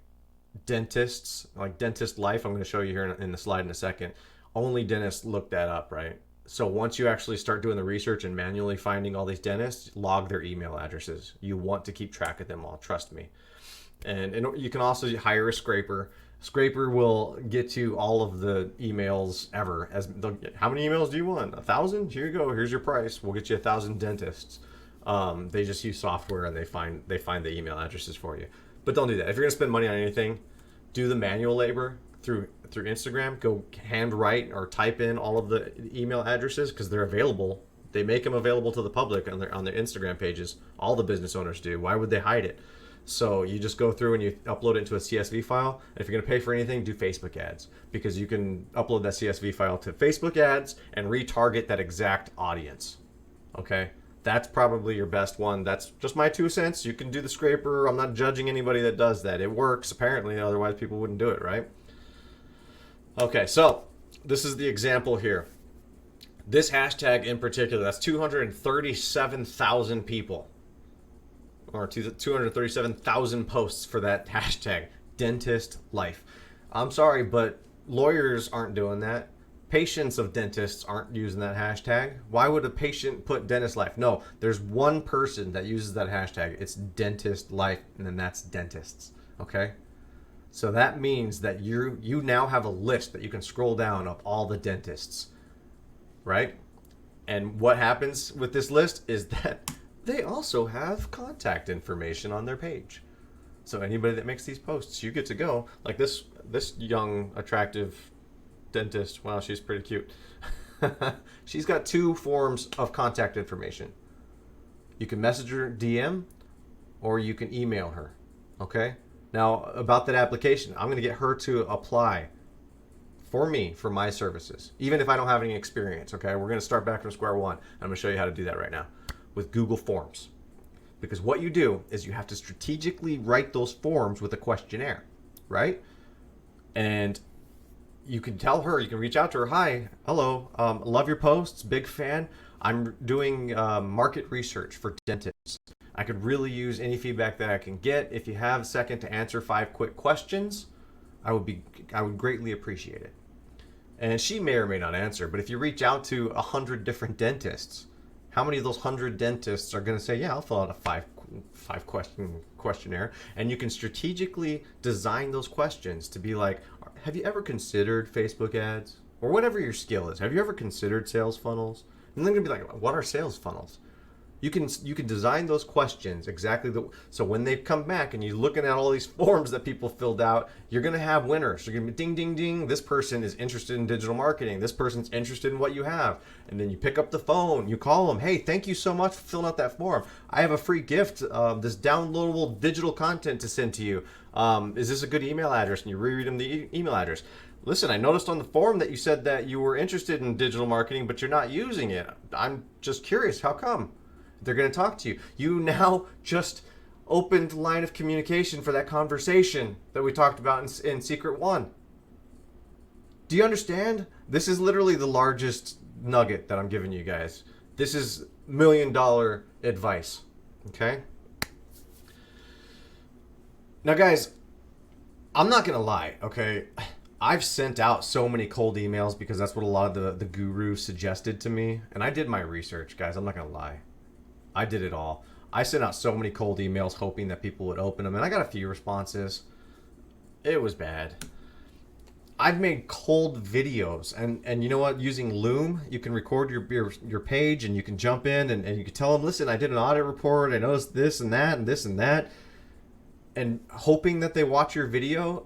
dentists, like dentist life, I'm going to show you here in the slide in a second. Only dentists look that up, right? So once you actually start doing the research and manually finding all these dentists, log their email addresses. You want to keep track of them all, trust me. And you can also hire a scraper. Scraper will get you all of the emails ever. How many emails do you want? 1,000? Here you go. Here's your price. We'll get you 1,000 dentists. They just use software and they find the email addresses for you. But don't do that. If you're gonna spend money on anything, do the manual labor through Instagram. Go handwrite or type in all of the email addresses, because they're available. They make them available to the public on their Instagram pages. All the business owners do. Why would they hide it? So you just go through and you upload it into a CSV file. And if you're going to pay for anything, do Facebook ads, because you can upload that CSV file to Facebook ads and retarget that exact audience. Okay? That's probably your best one. That's just my 2 cents. You can do the scraper. I'm not judging anybody that does that. It works, apparently. Otherwise, people wouldn't do it, right? Okay, so this is the example here. This hashtag in particular, that's 237,000 people. Or 237,000 posts for that hashtag, dentist life. I'm sorry, but lawyers aren't doing that. Patients of dentists aren't using that hashtag. Why would a patient put dentist life? No, there's one person that uses that hashtag. It's dentist life, and then that's dentists. Okay? So that means that you now have a list that you can scroll down of all the dentists, right? And what happens with this list is that they also have contact information on their page. So anybody that makes these posts, you get to go. Like this young, attractive dentist. Wow, she's pretty cute. She's got 2 forms of contact information. You can message her DM, or you can email her. Okay? Now, about that application, I'm going to get her to apply for me, for my services, even if I don't have any experience. Okay? We're going to start back from square one. I'm going to show you how to do that right now with Google Forms. Because what you do is you have to strategically write those forms with a questionnaire, right? And you can tell her, you can reach out to her, hi, hello, love your posts, big fan. I'm doing market research for dentists. I could really use any feedback that I can get. If you have a second to answer 5 quick questions, I would greatly appreciate it. And she may or may not answer, but if you reach out to 100 different dentists, how many of those 100 dentists are going to say, yeah, I'll fill out a 5 question questionnaire? And you can strategically design those questions to be like, have you ever considered Facebook ads? Or whatever your skill is. Have you ever considered sales funnels? And they're going to be like, what are sales funnels? You can design those questions exactly so when they come back and you're looking at all these forms that people filled out, you're going to have winners. You're going to be ding, ding, ding. This person is interested in digital marketing. This person's interested in what you have. And then you pick up the phone, you call them. Hey, thank you so much for filling out that form. I have a free gift, this downloadable digital content to send to you. Is this a good email address? And you reread them the email address. Listen, I noticed on the form that you said that you were interested in digital marketing, but you're not using it. I'm just curious. How come? They're going to talk to you. You now just opened line of communication for that conversation that we talked about in Secret 1. Do you understand? This is literally the largest nugget that I'm giving you guys. This is $1 million advice. Okay? Now, guys, I'm not going to lie, okay? I've sent out so many cold emails because that's what a lot of the gurus suggested to me. And I did my research, guys. I'm not going to lie. I did it all. I sent out so many cold emails hoping that people would open them. And I got a few responses. It was bad. I've made cold videos. And you know what? Using Loom, you can record your page and you can jump in and you can tell them, listen, I did an audit report. I noticed this and that and this and that. And hoping that they watch your video,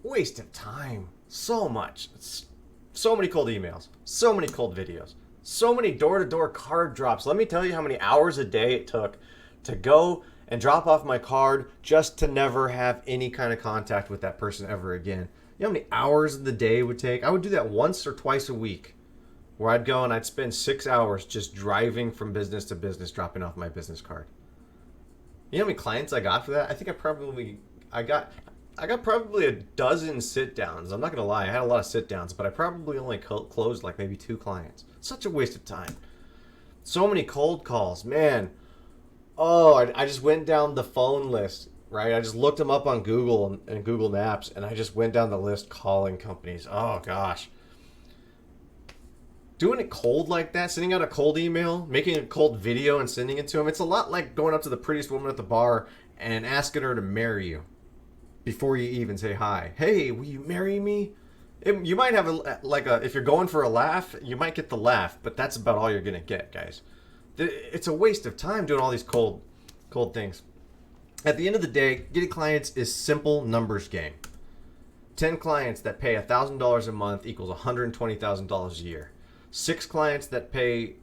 waste of time. So much. So many cold emails. So many cold videos. So many door-to-door card drops. Let me tell you how many hours a day it took to go and drop off my card just to never have any kind of contact with that person ever again. You know how many hours of the day it would take? I would do that once or twice a week, where I'd go and I'd spend 6 hours just driving from business to business dropping off my business card. You know how many clients I got for that? I think I got probably a dozen sit downs. I'm not gonna lie, I had a lot of sit downs, but I probably only closed like maybe 2 clients. Such a waste of time. So many cold calls, man. Oh, I just went down the phone list, right? I just looked them up on Google and Google Maps, and I just went down the list calling companies. Oh gosh. Doing it cold like that, sending out a cold email, making a cold video and sending it to them, it's a lot like going up to the prettiest woman at the bar and asking her to marry you before you even say hi. Hey, will you marry me? You might have if you're going for a laugh, you might get the laugh, but that's about all you're going to get, guys. It's a waste of time doing all these cold things. At the end of the day, getting clients is simple numbers game. 10 clients that pay $1,000 a month equals $120,000 a year. 6 clients that pay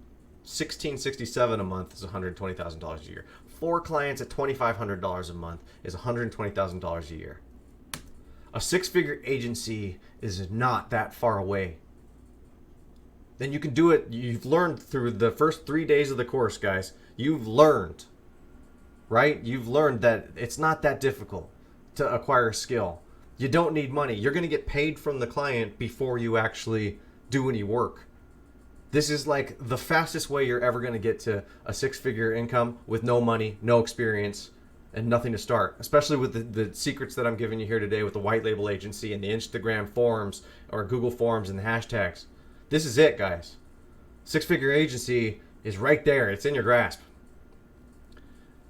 $1,667 a month is $120,000 a year. 4 clients at $2,500 a month is $120,000 a year. A 6-figure agency is not that far away. Then you can do it. You've learned through the first 3 days of the course, guys. You've learned, right? You've learned that it's not that difficult to acquire a skill. You don't need money. You're going to get paid from the client before you actually do any work. This is like the fastest way you're ever going to get to a 6-figure income with no money, no experience, and nothing to start. Especially with the secrets that I'm giving you here today with the white label agency and the Instagram forums or Google forms and the hashtags. This is it, guys. 6-figure agency is right there. It's in your grasp.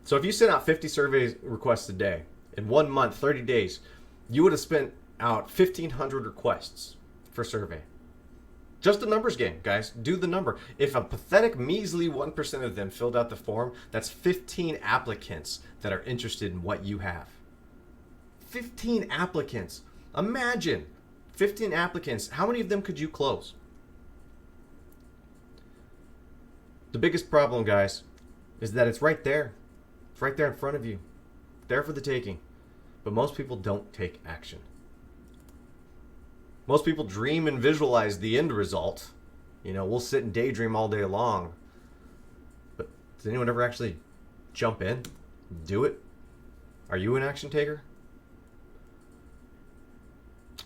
So if you sent out 50 survey requests a day in 1 month, 30 days, you would have spent out 1,500 requests for survey. Just a numbers game, guys. Do the number. If a pathetic, measly 1% of them filled out the form, that's 15 applicants that are interested in what you have. 15 applicants. Imagine 15 applicants. How many of them could you close? The biggest problem, guys, is that it's right there. It's right there in front of you. There for the taking. But most people don't take action. Most people dream and visualize the end result. You know, we'll sit and daydream all day long. But does anyone ever actually jump in? Do it? Are you an action taker?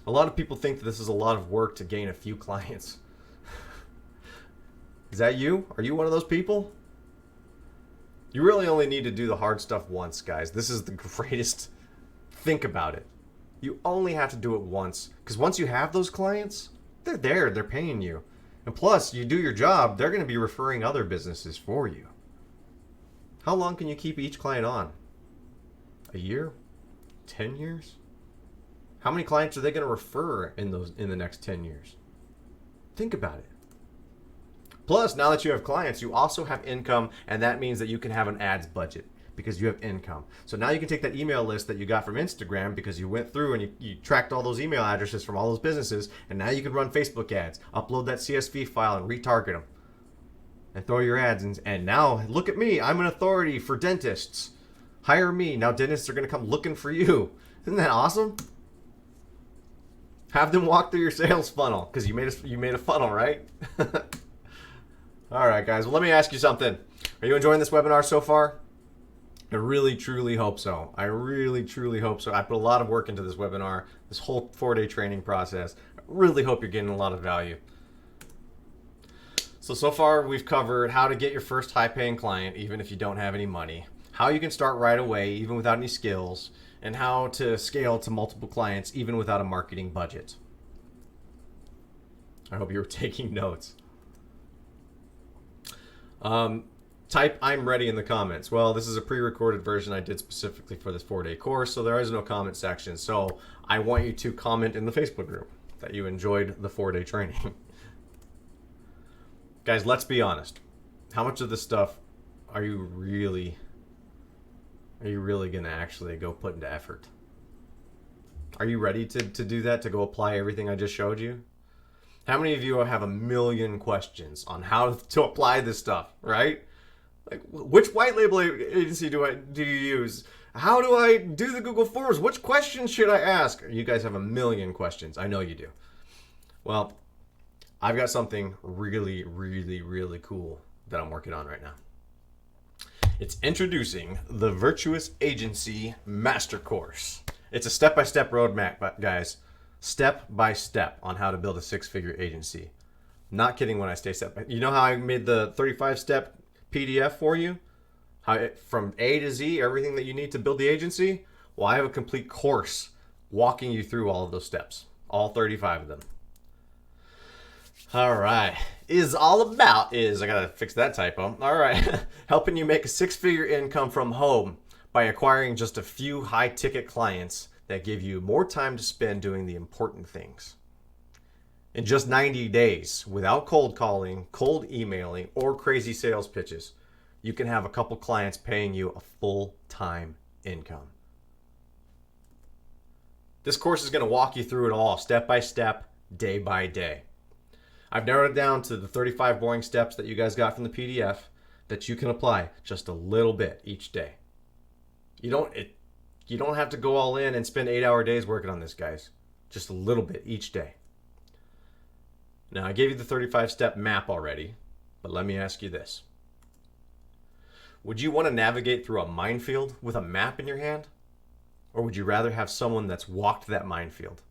A lot of people think that this is a lot of work to gain a few clients. Is that you? Are you one of those people? You really only need to do the hard stuff once, guys. This is the greatest. Think about it. You only have to do it once. Because once you have those clients, they're there. They're paying you. And plus, you do your job, they're going to be referring other businesses for you. How long can you keep each client on? A year? 10 years? How many clients are they going to refer in the next 10 years? Think about it. Plus, now that you have clients, you also have income, and that means that you can have an ads budget because you have income. So now you can take that email list that you got from Instagram because you went through and you tracked all those email addresses from all those businesses, and now you can run Facebook ads, upload that CSV file and retarget them and throw your ads in. And now, look at me. I'm an authority for dentists. Hire me. Now dentists are going to come looking for you. Isn't that awesome? Have them walk through your sales funnel because you made a funnel, right? All right, guys. Well, let me ask you something. Are Are you enjoying this webinar so far? I really, truly hope so. I really, truly hope so. I put a lot of work into this webinar, this whole 4-day training process. I really hope you're getting a lot of value. So far we've covered how to get your first high-paying client, even if you don't have any money, how you can start right away, even without any skills, and how to scale to multiple clients, even without a marketing budget. I hope you were taking notes. Type "I'm ready" in the comments. Well, this is a pre-recorded version I did specifically for this 4-day course, so there is no comment section. So I want you to comment in the Facebook group that you enjoyed the 4-day training. Guys, let's be honest. How much of this stuff are you really gonna actually go put into effort? Are you ready to do that, to go apply everything I just showed you? How many of you have a million questions on how to apply this stuff, right? Like, which white label agency do you use? How do I do the Google Forms? Which questions should I ask? You guys have a million questions. I know you do. Well, I've got something really, really, really cool that I'm working on right now. It's introducing the Virtuous Agency Master Course. It's a step-by-step roadmap, guys. Step-by-step on how to build a 6-figure agency. Not kidding when I say step. You know how I made the 35-step PDF for you? From A to Z, everything that you need to build the agency? Well, I have a complete course walking you through all of those steps. All 35 of them. All right. I gotta fix that typo. All right. Helping you make a 6-figure income from home by acquiring just a few high-ticket clients that give you more time to spend doing the important things. In just 90 days, without cold calling, cold emailing, or crazy sales pitches, you can have a couple clients paying you a full-time income. This course is going to walk you through it all, step by step, day by day. I've narrowed it down to the 35 boring steps that you guys got from the PDF that you can apply just a little bit each day. You don't have to go all in and spend 8-hour days working on this, guys. Just a little bit each day. Now, I gave you the 35-step map already, but let me ask you this. Would you want to navigate through a minefield with a map in your hand? Or would you rather have someone that's walked that minefield,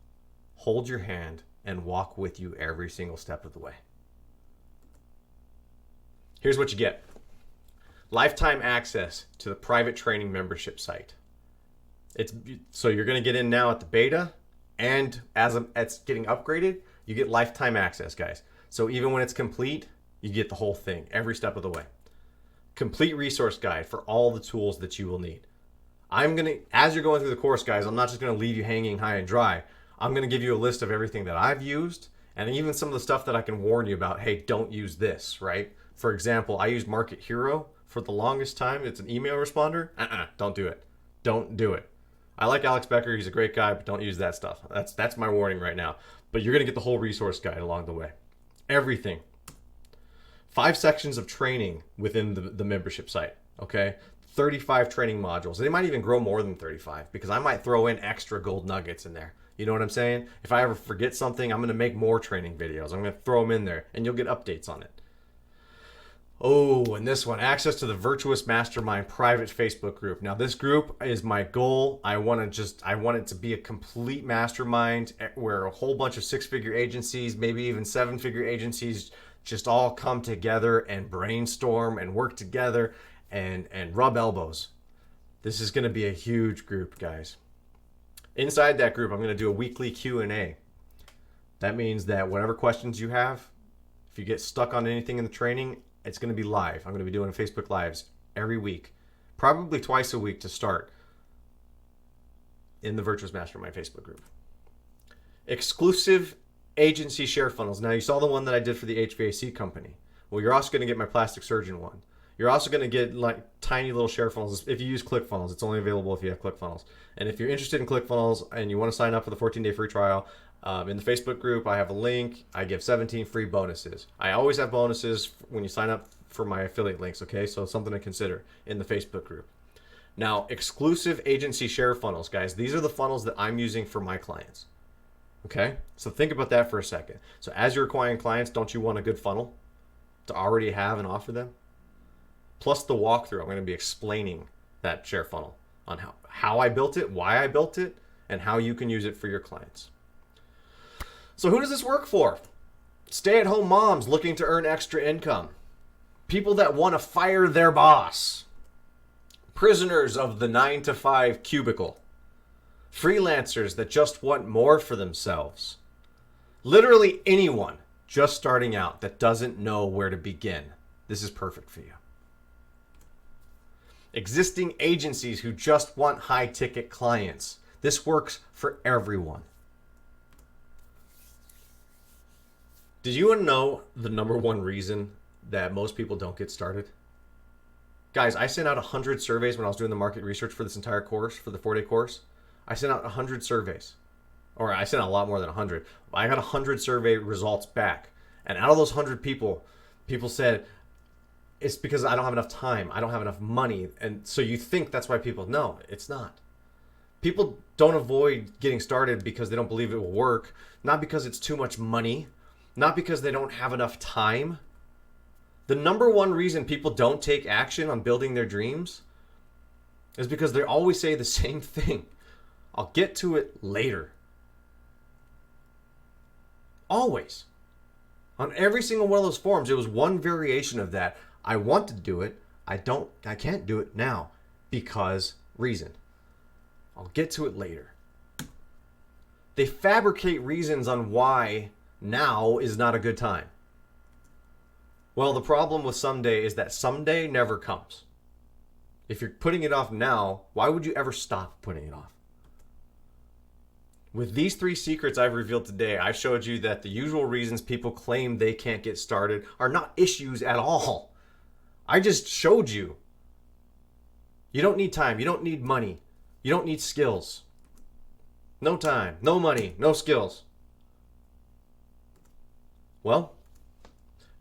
hold your hand, and walk with you every single step of the way? Here's what you get. Lifetime access to the private training membership site. So you're going to get in now at the beta, and as it's getting upgraded, you get lifetime access, guys. So even when it's complete, you get the whole thing, every step of the way. Complete resource guide for all the tools that you will need. As you're going through the course, guys, I'm not just going to leave you hanging high and dry. I'm going to give you a list of everything that I've used, and even some of the stuff that I can warn you about. Hey, don't use this, right? For example, I used Market Hero for the longest time. It's an email responder. Don't do it. Don't do it. I like Alex Becker. He's a great guy, but don't use that stuff. That's my warning right now. But you're going to get the whole resource guide along the way. Everything. 5 sections of training within the membership site, okay? 35 training modules. They might even grow more than 35 because I might throw in extra gold nuggets in there. You know what I'm saying? If I ever forget something, I'm going to make more training videos. I'm going to throw them in there, and you'll get updates on it. Oh, and this one, access to the Virtuous Mastermind private Facebook group. Now, this group is my goal. I want it to be a complete mastermind where a whole bunch of 6-figure agencies, maybe even 7-figure agencies, just all come together and brainstorm and work together and rub elbows. This is going to be a huge group, guys. Inside that group, I'm going to do a weekly Q&A. That means that whatever questions you have, if you get stuck on anything in the training, it's going to be live. I'm going to be doing Facebook Lives every week, probably twice a week to start in the Virtuous Mastermind Facebook group. Exclusive agency share funnels. Now, you saw the one that I did for the HVAC company. Well, you're also going to get my plastic surgeon one. You're also going to get like tiny little share funnels. If you use ClickFunnels, it's only available if you have ClickFunnels. And if you're interested in ClickFunnels and you want to sign up for the 14-day free trial, in the Facebook group, I have a link. I give 17 free bonuses. I always have bonuses when you sign up for my affiliate links, okay? So something to consider in the Facebook group. Now, exclusive agency share funnels, guys. These are the funnels that I'm using for my clients, okay? So think about that for a second. So as you're acquiring clients, don't you want a good funnel to already have and offer them? plus the walkthrough. I'm going to be explaining that share funnel on how I built it, why I built it, and how you can use it for your clients. So who does this work for? Stay-at-home moms looking to earn extra income. People that want to fire their boss. Prisoners of the 9-to-5 cubicle. Freelancers that just want more for themselves. Literally anyone just starting out that doesn't know where to begin. This is perfect for you. Existing agencies who just want high-ticket clients. This works for everyone. Did you want to know the number one reason that most people don't get started? Guys, I sent out 100 surveys when I was doing the market research for this entire course, for the 4-day course. I sent out 100 surveys. Or I sent out a lot more than 100. I got 100 survey results back. And out of those 100 people said, it's because I don't have enough time. I don't have enough money. And so you think that's why people... No, it's not. People don't avoid getting started because they don't believe it will work. Not because it's too much money. Not because they don't have enough time. The number one reason people don't take action on building their dreams is because they always say the same thing. I'll get to it later. Always. On every single one of those forums, it was one variation of that. I want to do it. I can't do it now because reason. I'll get to it later. They fabricate reasons on why now is not a good time. Well, the problem with someday is that someday never comes. If you're putting it off now, why would you ever stop putting it off? With these 3 secrets I've revealed today, I've showed you that the usual reasons people claim they can't get started are not issues at all. I just showed you. You don't need time. You don't need money. You don't need skills. No time, no money, no skills. Well,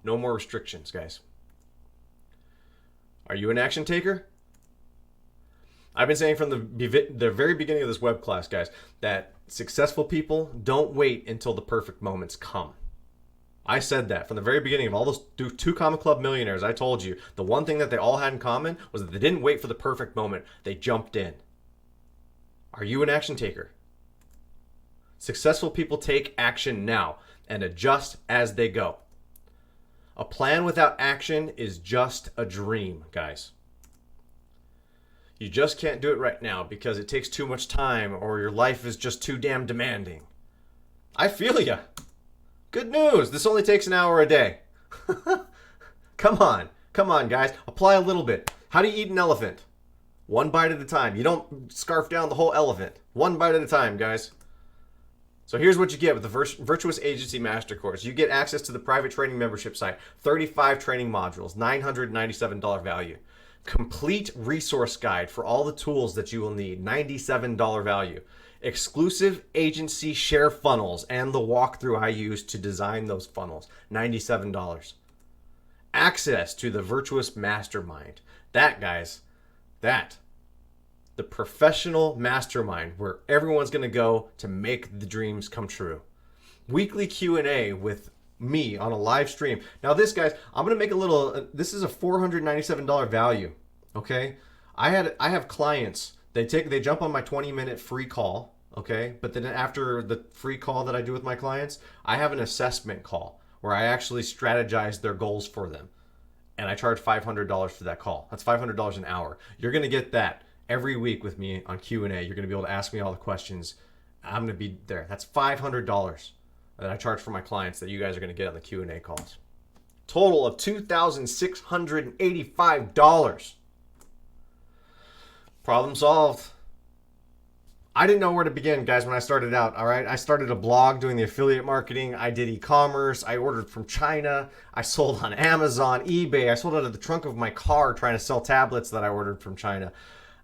no more restrictions, guys. Are you an action taker? I've been saying from the very beginning of this web class, guys, that successful people don't wait until the perfect moments come. I said that from the very beginning of all those 2 Common Club millionaires. I told you the one thing that they all had in common was that they didn't wait for the perfect moment. They jumped in. Are you an action taker? Successful people take action now and adjust as they go. A plan without action is just a dream, guys. You just can't do it right now because it takes too much time or your life is just too damn demanding. I feel ya. Good news. This only takes an hour a day. Come on, guys. Apply a little bit. How do you eat an elephant? 1 bite at a time. You don't scarf down the whole elephant. 1 bite at a time, guys. So here's what you get with the Virtuous Agency Master Course. You get access to the private training membership site, 35 training modules, $997 value. Complete resource guide for all the tools that you will need, $97 value. Exclusive agency share funnels and the walkthrough I used to design those funnels, $97. Access to the Virtuous Mastermind. That, guys, the professional mastermind where everyone's going to go to make the dreams come true. Weekly Q&A with me on a live stream. Now this, guys, I'm going to make a little, this is a $497 value, okay? I have clients, they jump on my 20-minute free call, okay? But then after the free call that I do with my clients, I have an assessment call where I actually strategize their goals for them. And I charge $500 for that call. That's $500 an hour. You're going to get that every week with me on Q&A. You're going to be able to ask me all the questions. I'm going to be there. That's $500 that I charge for my clients that you guys are going to get on the Q&A calls. Total of $2,685. Problem solved. I didn't know where to begin, guys, when I started out, all right? I started a blog doing the affiliate marketing. I did e-commerce. I ordered from China. I sold on Amazon, eBay. I sold out of the trunk of my car trying to sell tablets that I ordered from China.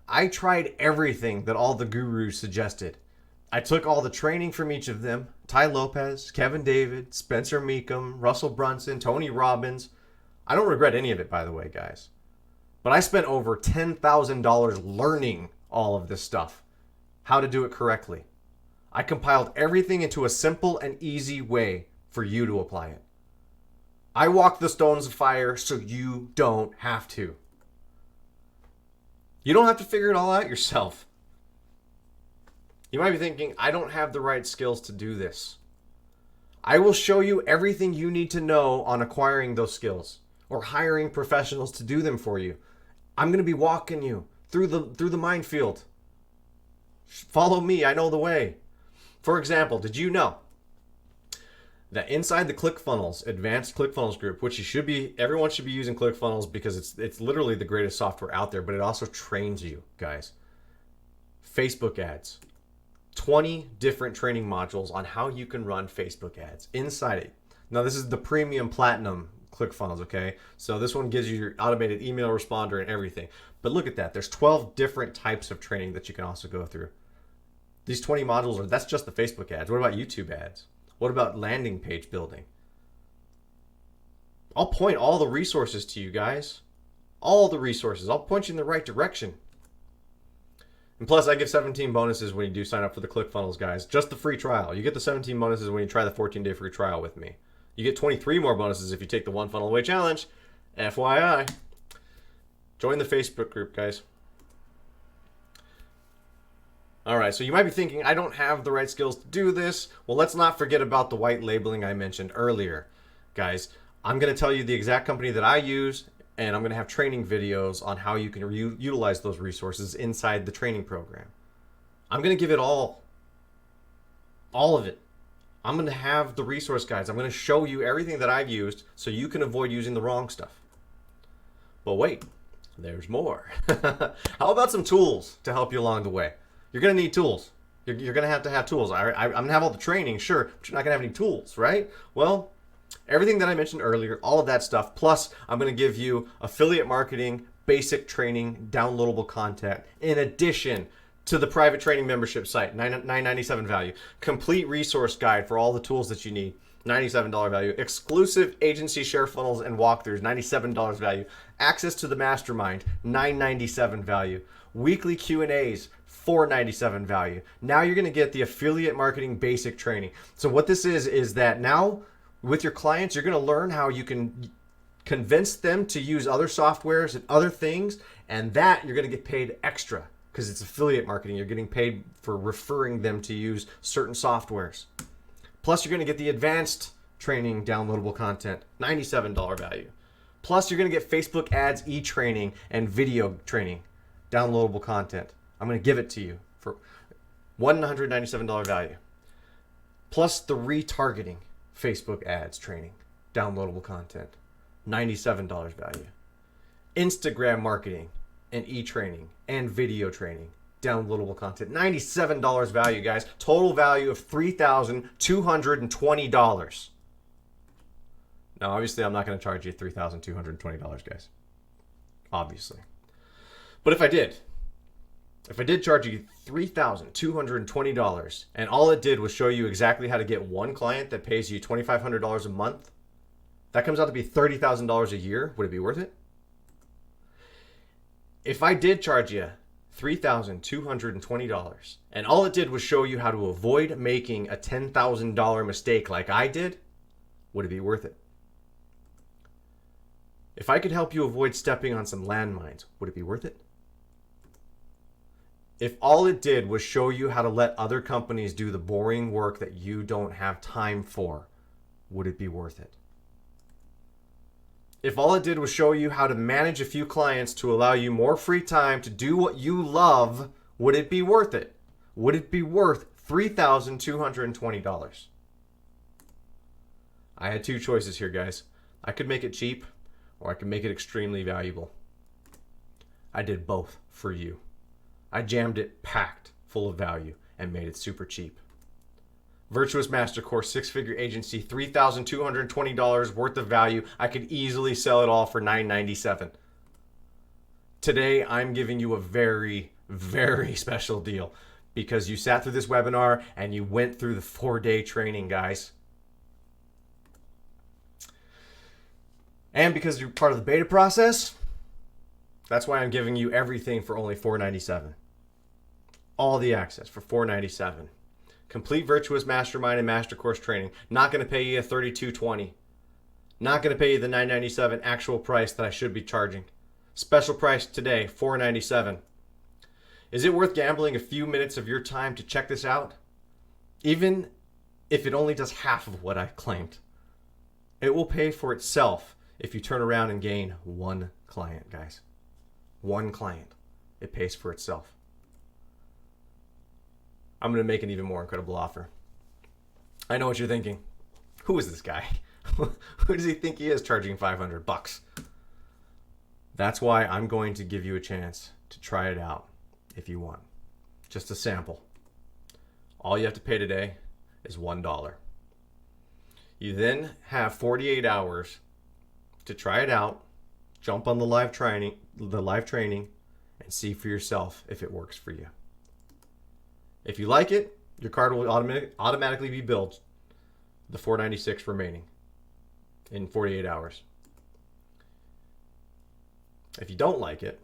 I tried everything that all the gurus suggested. I took all the training from each of them. Tai Lopez, Kevin David, Spencer Meekum, Russell Brunson, Tony Robbins. I don't regret any of it, by the way, guys. But I spent over $10,000 learning all of this stuff. How to do it correctly. I compiled everything into a simple and easy way for you to apply it. I walked the stones of fire so you don't have to. You don't have to figure it all out yourself. You might be thinking, I don't have the right skills to do this. I will show you everything you need to know on acquiring those skills or hiring professionals to do them for you. I'm going to be walking you through the minefield. Follow me, I know the way. For example, did you know that inside the ClickFunnels, Advanced ClickFunnels group, which everyone should be using ClickFunnels because it's literally the greatest software out there, but it also trains you, guys. Facebook ads. 20 different training modules on how you can run Facebook ads inside it. Now, this is the premium platinum ClickFunnels, okay? So this one gives you your automated email responder and everything. But look at that. There's 12 different types of training that you can also go through. These 20 modules that's just the Facebook ads. What about YouTube ads? What about landing page building? I'll point all the resources to you guys. All the resources. I'll point you in the right direction. And plus, I give 17 bonuses when you do sign up for the ClickFunnels, guys. Just the free trial. You get the 17 bonuses when you try the 14-day free trial with me. You get 23 more bonuses if you take the One Funnel Away Challenge. FYI. Join the Facebook group, guys. All right, so you might be thinking, I don't have the right skills to do this. Well, let's not forget about the white labeling I mentioned earlier. Guys, I'm going to tell you the exact company that I use, and I'm going to have training videos on how you can utilize those resources inside the training program. I'm going to give it all of it. I'm going to have the resource guides. I'm going to show you everything that I've used so you can avoid using the wrong stuff. But wait, there's more. How about some tools to help you along the way? You're going to need tools. You're going to have tools. I'm going to have all the training, sure, but you're not going to have any tools, right? Well, everything that I mentioned earlier, all of that stuff, plus I'm going to give you affiliate marketing, basic training, downloadable content, in addition to the private training membership site, $9.97 value, complete resource guide for all the tools that you need, $97 value, exclusive agency share funnels and walkthroughs, $97 value, access to the mastermind, $9.97 value, weekly Q&As, $4.97 value. Now you're going to get the affiliate marketing basic training. So what this is that now with your clients, you're going to learn how you can convince them to use other softwares and other things, and that you're going to get paid extra because it's affiliate marketing. You're getting paid for referring them to use certain softwares. Plus, you're going to get the advanced training downloadable content, $97 value. Plus, you're going to get Facebook ads, e-training, and video training, downloadable content. I'm going to give it to you for $197 value. Plus the retargeting Facebook ads training, downloadable content, $97 value. Instagram marketing and e-training and video training, downloadable content, $97 value, guys. Total value of $3,220. Now, obviously, I'm not going to charge you $3,220, guys. Obviously. But if I did charge you $3,220 and all it did was show you exactly how to get one client that pays you $2,500 a month, that comes out to be $30,000 a year. Would it be worth it? If I did charge you $3,220 and all it did was show you how to avoid making a $10,000 mistake like I did, would it be worth it? If I could help you avoid stepping on some landmines, would it be worth it? If all it did was show you how to let other companies do the boring work that you don't have time for, would it be worth it? If all it did was show you how to manage a few clients to allow you more free time to do what you love, would it be worth it? Would it be worth $3,220? I had two choices here, guys. I could make it cheap or I could make it extremely valuable. I did both for you. I jammed it packed full of value and made it super cheap. Virtuous Master Course, 6-figure agency, $3,220 worth of value. I could easily sell it all for $997. Today, I'm giving you a very, very special deal because you sat through this webinar and you went through the 4-day training, guys. And because you're part of the beta process, that's why I'm giving you everything for only $497. All the access for $497. Complete Virtuous Mastermind and Master Course training. Not going to pay you $32.20. Not going to pay you the $997 actual price that I should be charging. Special price today, $497. Is it worth gambling a few minutes of your time to check this out? Even if it only does half of what I claimed. It will pay for itself if you turn around and gain one client, guys. One client. It pays for itself. I'm going to make an even more incredible offer. I know what you're thinking. Who is this guy? Who does he think he is charging $500? That's why I'm going to give you a chance to try it out if you want. Just a sample. All you have to pay today is $1. You then have 48 hours to try it out, jump on the live training, and see for yourself if it works for you. If you like it, your card will automatically be billed the $496 remaining in 48 hours. If you don't like it,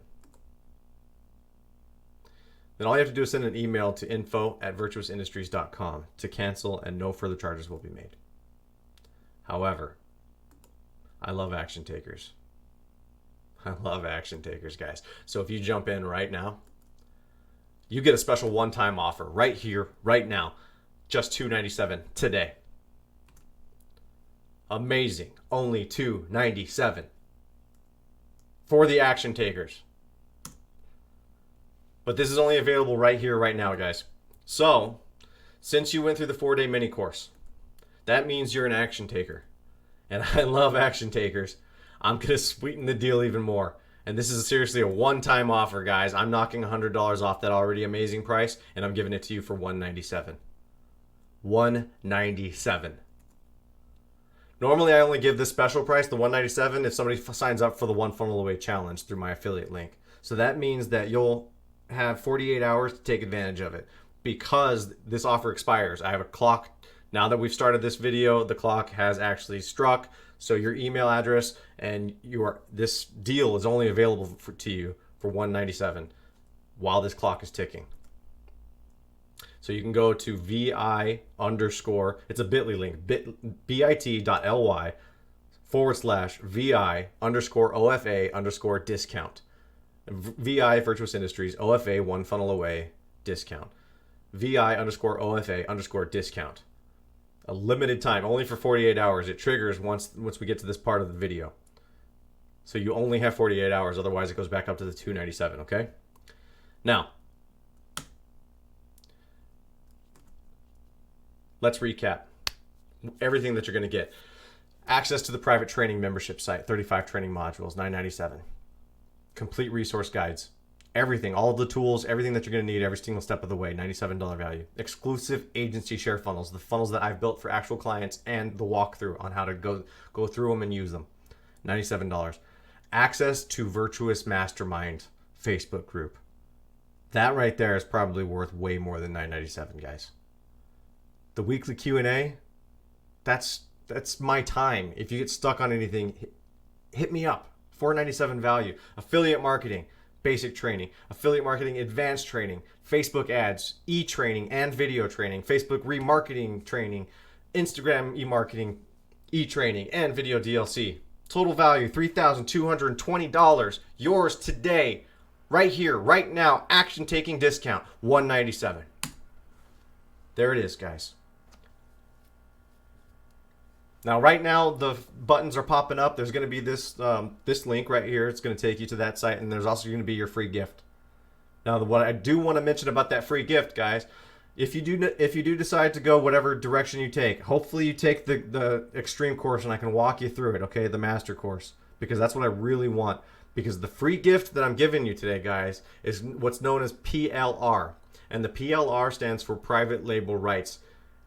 then all you have to do is send an email to info@virtuousindustries.com to cancel, and no further charges will be made. However, I love action takers. I love action takers, guys. So if you jump in right now, you get a special one-time offer right here, right now. Just $297 today. Amazing. Only $297 for the action takers. But this is only available right here, right now, guys. So, since you went through the 4-day mini course, that means you're an action taker. And I love action takers. I'm going to sweeten the deal even more. And this is seriously a one-time offer, guys. I'm knocking $100 off that already amazing price, and I'm giving it to you for $197. $197. Normally, I only give this special price, the $197, if somebody signs up for the One Funnel Away Challenge through my affiliate link. So that means that you'll have 48 hours to take advantage of it because this offer expires. I have a clock. Now that we've started this video, the clock has actually struck. So your email address and this deal is only available to you for $197 while this clock is ticking. So you can go to VI_, it's a bit.ly link, bit.ly/VI_OFA_discount. VI Virtuous Industries, OFA One Funnel Away discount. VI_OFA_discount. A limited time, only for 48 hours. It triggers once we get to this part of the video. So you only have 48 hours, otherwise it goes back up to the $297, okay? Now, let's recap everything that you're going to get. Access to the private training membership site, 35 training modules, $997. Complete resource guides, everything, all of the tools, everything that you're going to need every single step of the way, $97 value. Exclusive agency share funnels, the funnels that I've built for actual clients, and the walkthrough on how to go through them and use them, $97. Access to Virtuous Mastermind Facebook group. That right there is probably worth way more than $997, guys. The weekly Q&A, that's my time. If you get stuck on anything, hit me up. $497 value. Affiliate marketing, basic training. Affiliate marketing, advanced training. Facebook ads, e-training and video training. Facebook remarketing training. Instagram e-marketing, e-training, and video DLC. Total value, $3,220. Yours today, right here, right now. Action taking discount, $197. There it is, guys. Now, right now, the buttons are popping up. There's going to be this link right here. It's going to take you to that site, and there's also going to be your free gift. Now, what I do want to mention about that free gift, guys, if you do decide to go whatever direction you take, hopefully you take the extreme course, and I can walk you through it, okay, the master course, because that's what I really want. Because the free gift that I'm giving you today, guys, is what's known as PLR, and the PLR stands for Private Label Rights.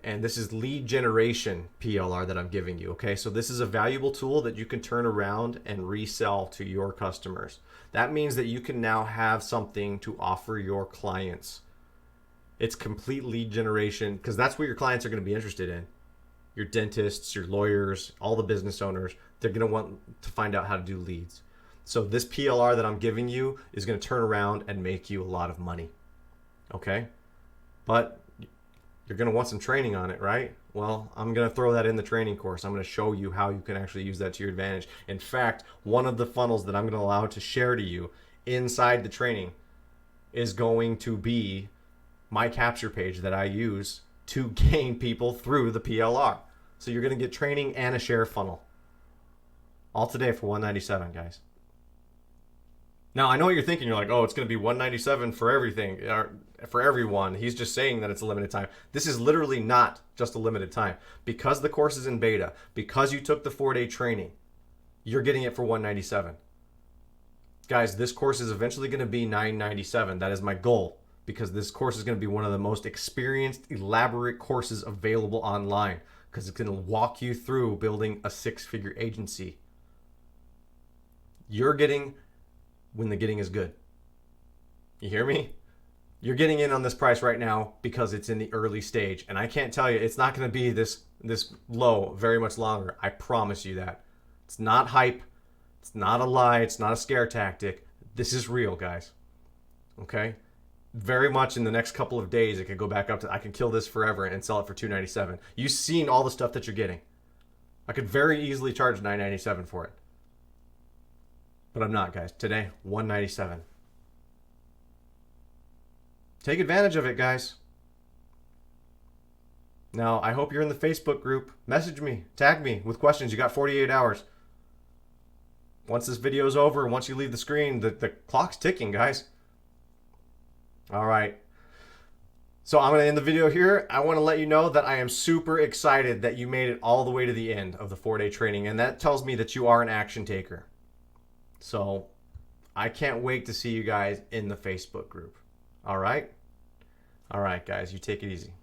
And this is lead generation PLR that I'm giving you, okay? So this is a valuable tool that you can turn around and resell to your customers. That means that you can now have something to offer your clients. It's complete lead generation, because that's what your clients are going to be interested in. Your dentists, your lawyers, all the business owners, they're going to want to find out how to do leads. So this PLR that I'm giving you is going to turn around and make you a lot of money, okay? But you're going to want some training on it, right? Well, I'm going to throw that in the training course. I'm going to show you how you can actually use that to your advantage. In fact, one of the funnels that I'm going to allow to share to you inside the training is going to be my capture page that I use to gain people through the PLR. So you're going to get training and a share funnel. All today for $197, guys. Now, I know what you're thinking. You're like, oh, it's going to be $197 for everything, for everyone. He's just saying that it's a limited time. This is literally not just a limited time. Because the course is in beta, because you took the 4-day training, you're getting it for $197. Guys, this course is eventually going to be $997. That is my goal, because this course is going to be one of the most experienced, elaborate courses available online, because it's going to walk you through building a 6-figure agency. You're getting when the getting is good. You hear me? You're getting in on this price right now because it's in the early stage. And I can't tell you, it's not going to be this low very much longer. I promise you that. It's not hype. It's not a lie. It's not a scare tactic. This is real, guys. Okay? Very much in the next couple of days, it could go back up to, I can kill this forever and sell it for $297. You've seen all the stuff that you're getting. I could very easily charge $997 for it. But I'm not, guys. Today, $197. Take advantage of it, guys. Now, I hope you're in the Facebook group. Message me. Tag me with questions. You got 48 hours. Once this video is over, once you leave the screen, the clock's ticking, guys. All right. So I'm going to end the video here. I want to let you know that I am super excited that you made it all the way to the end of the 4-day training. And that tells me that you are an action taker. So I can't wait to see you guys in the Facebook group. All right? All right, guys, you take it easy.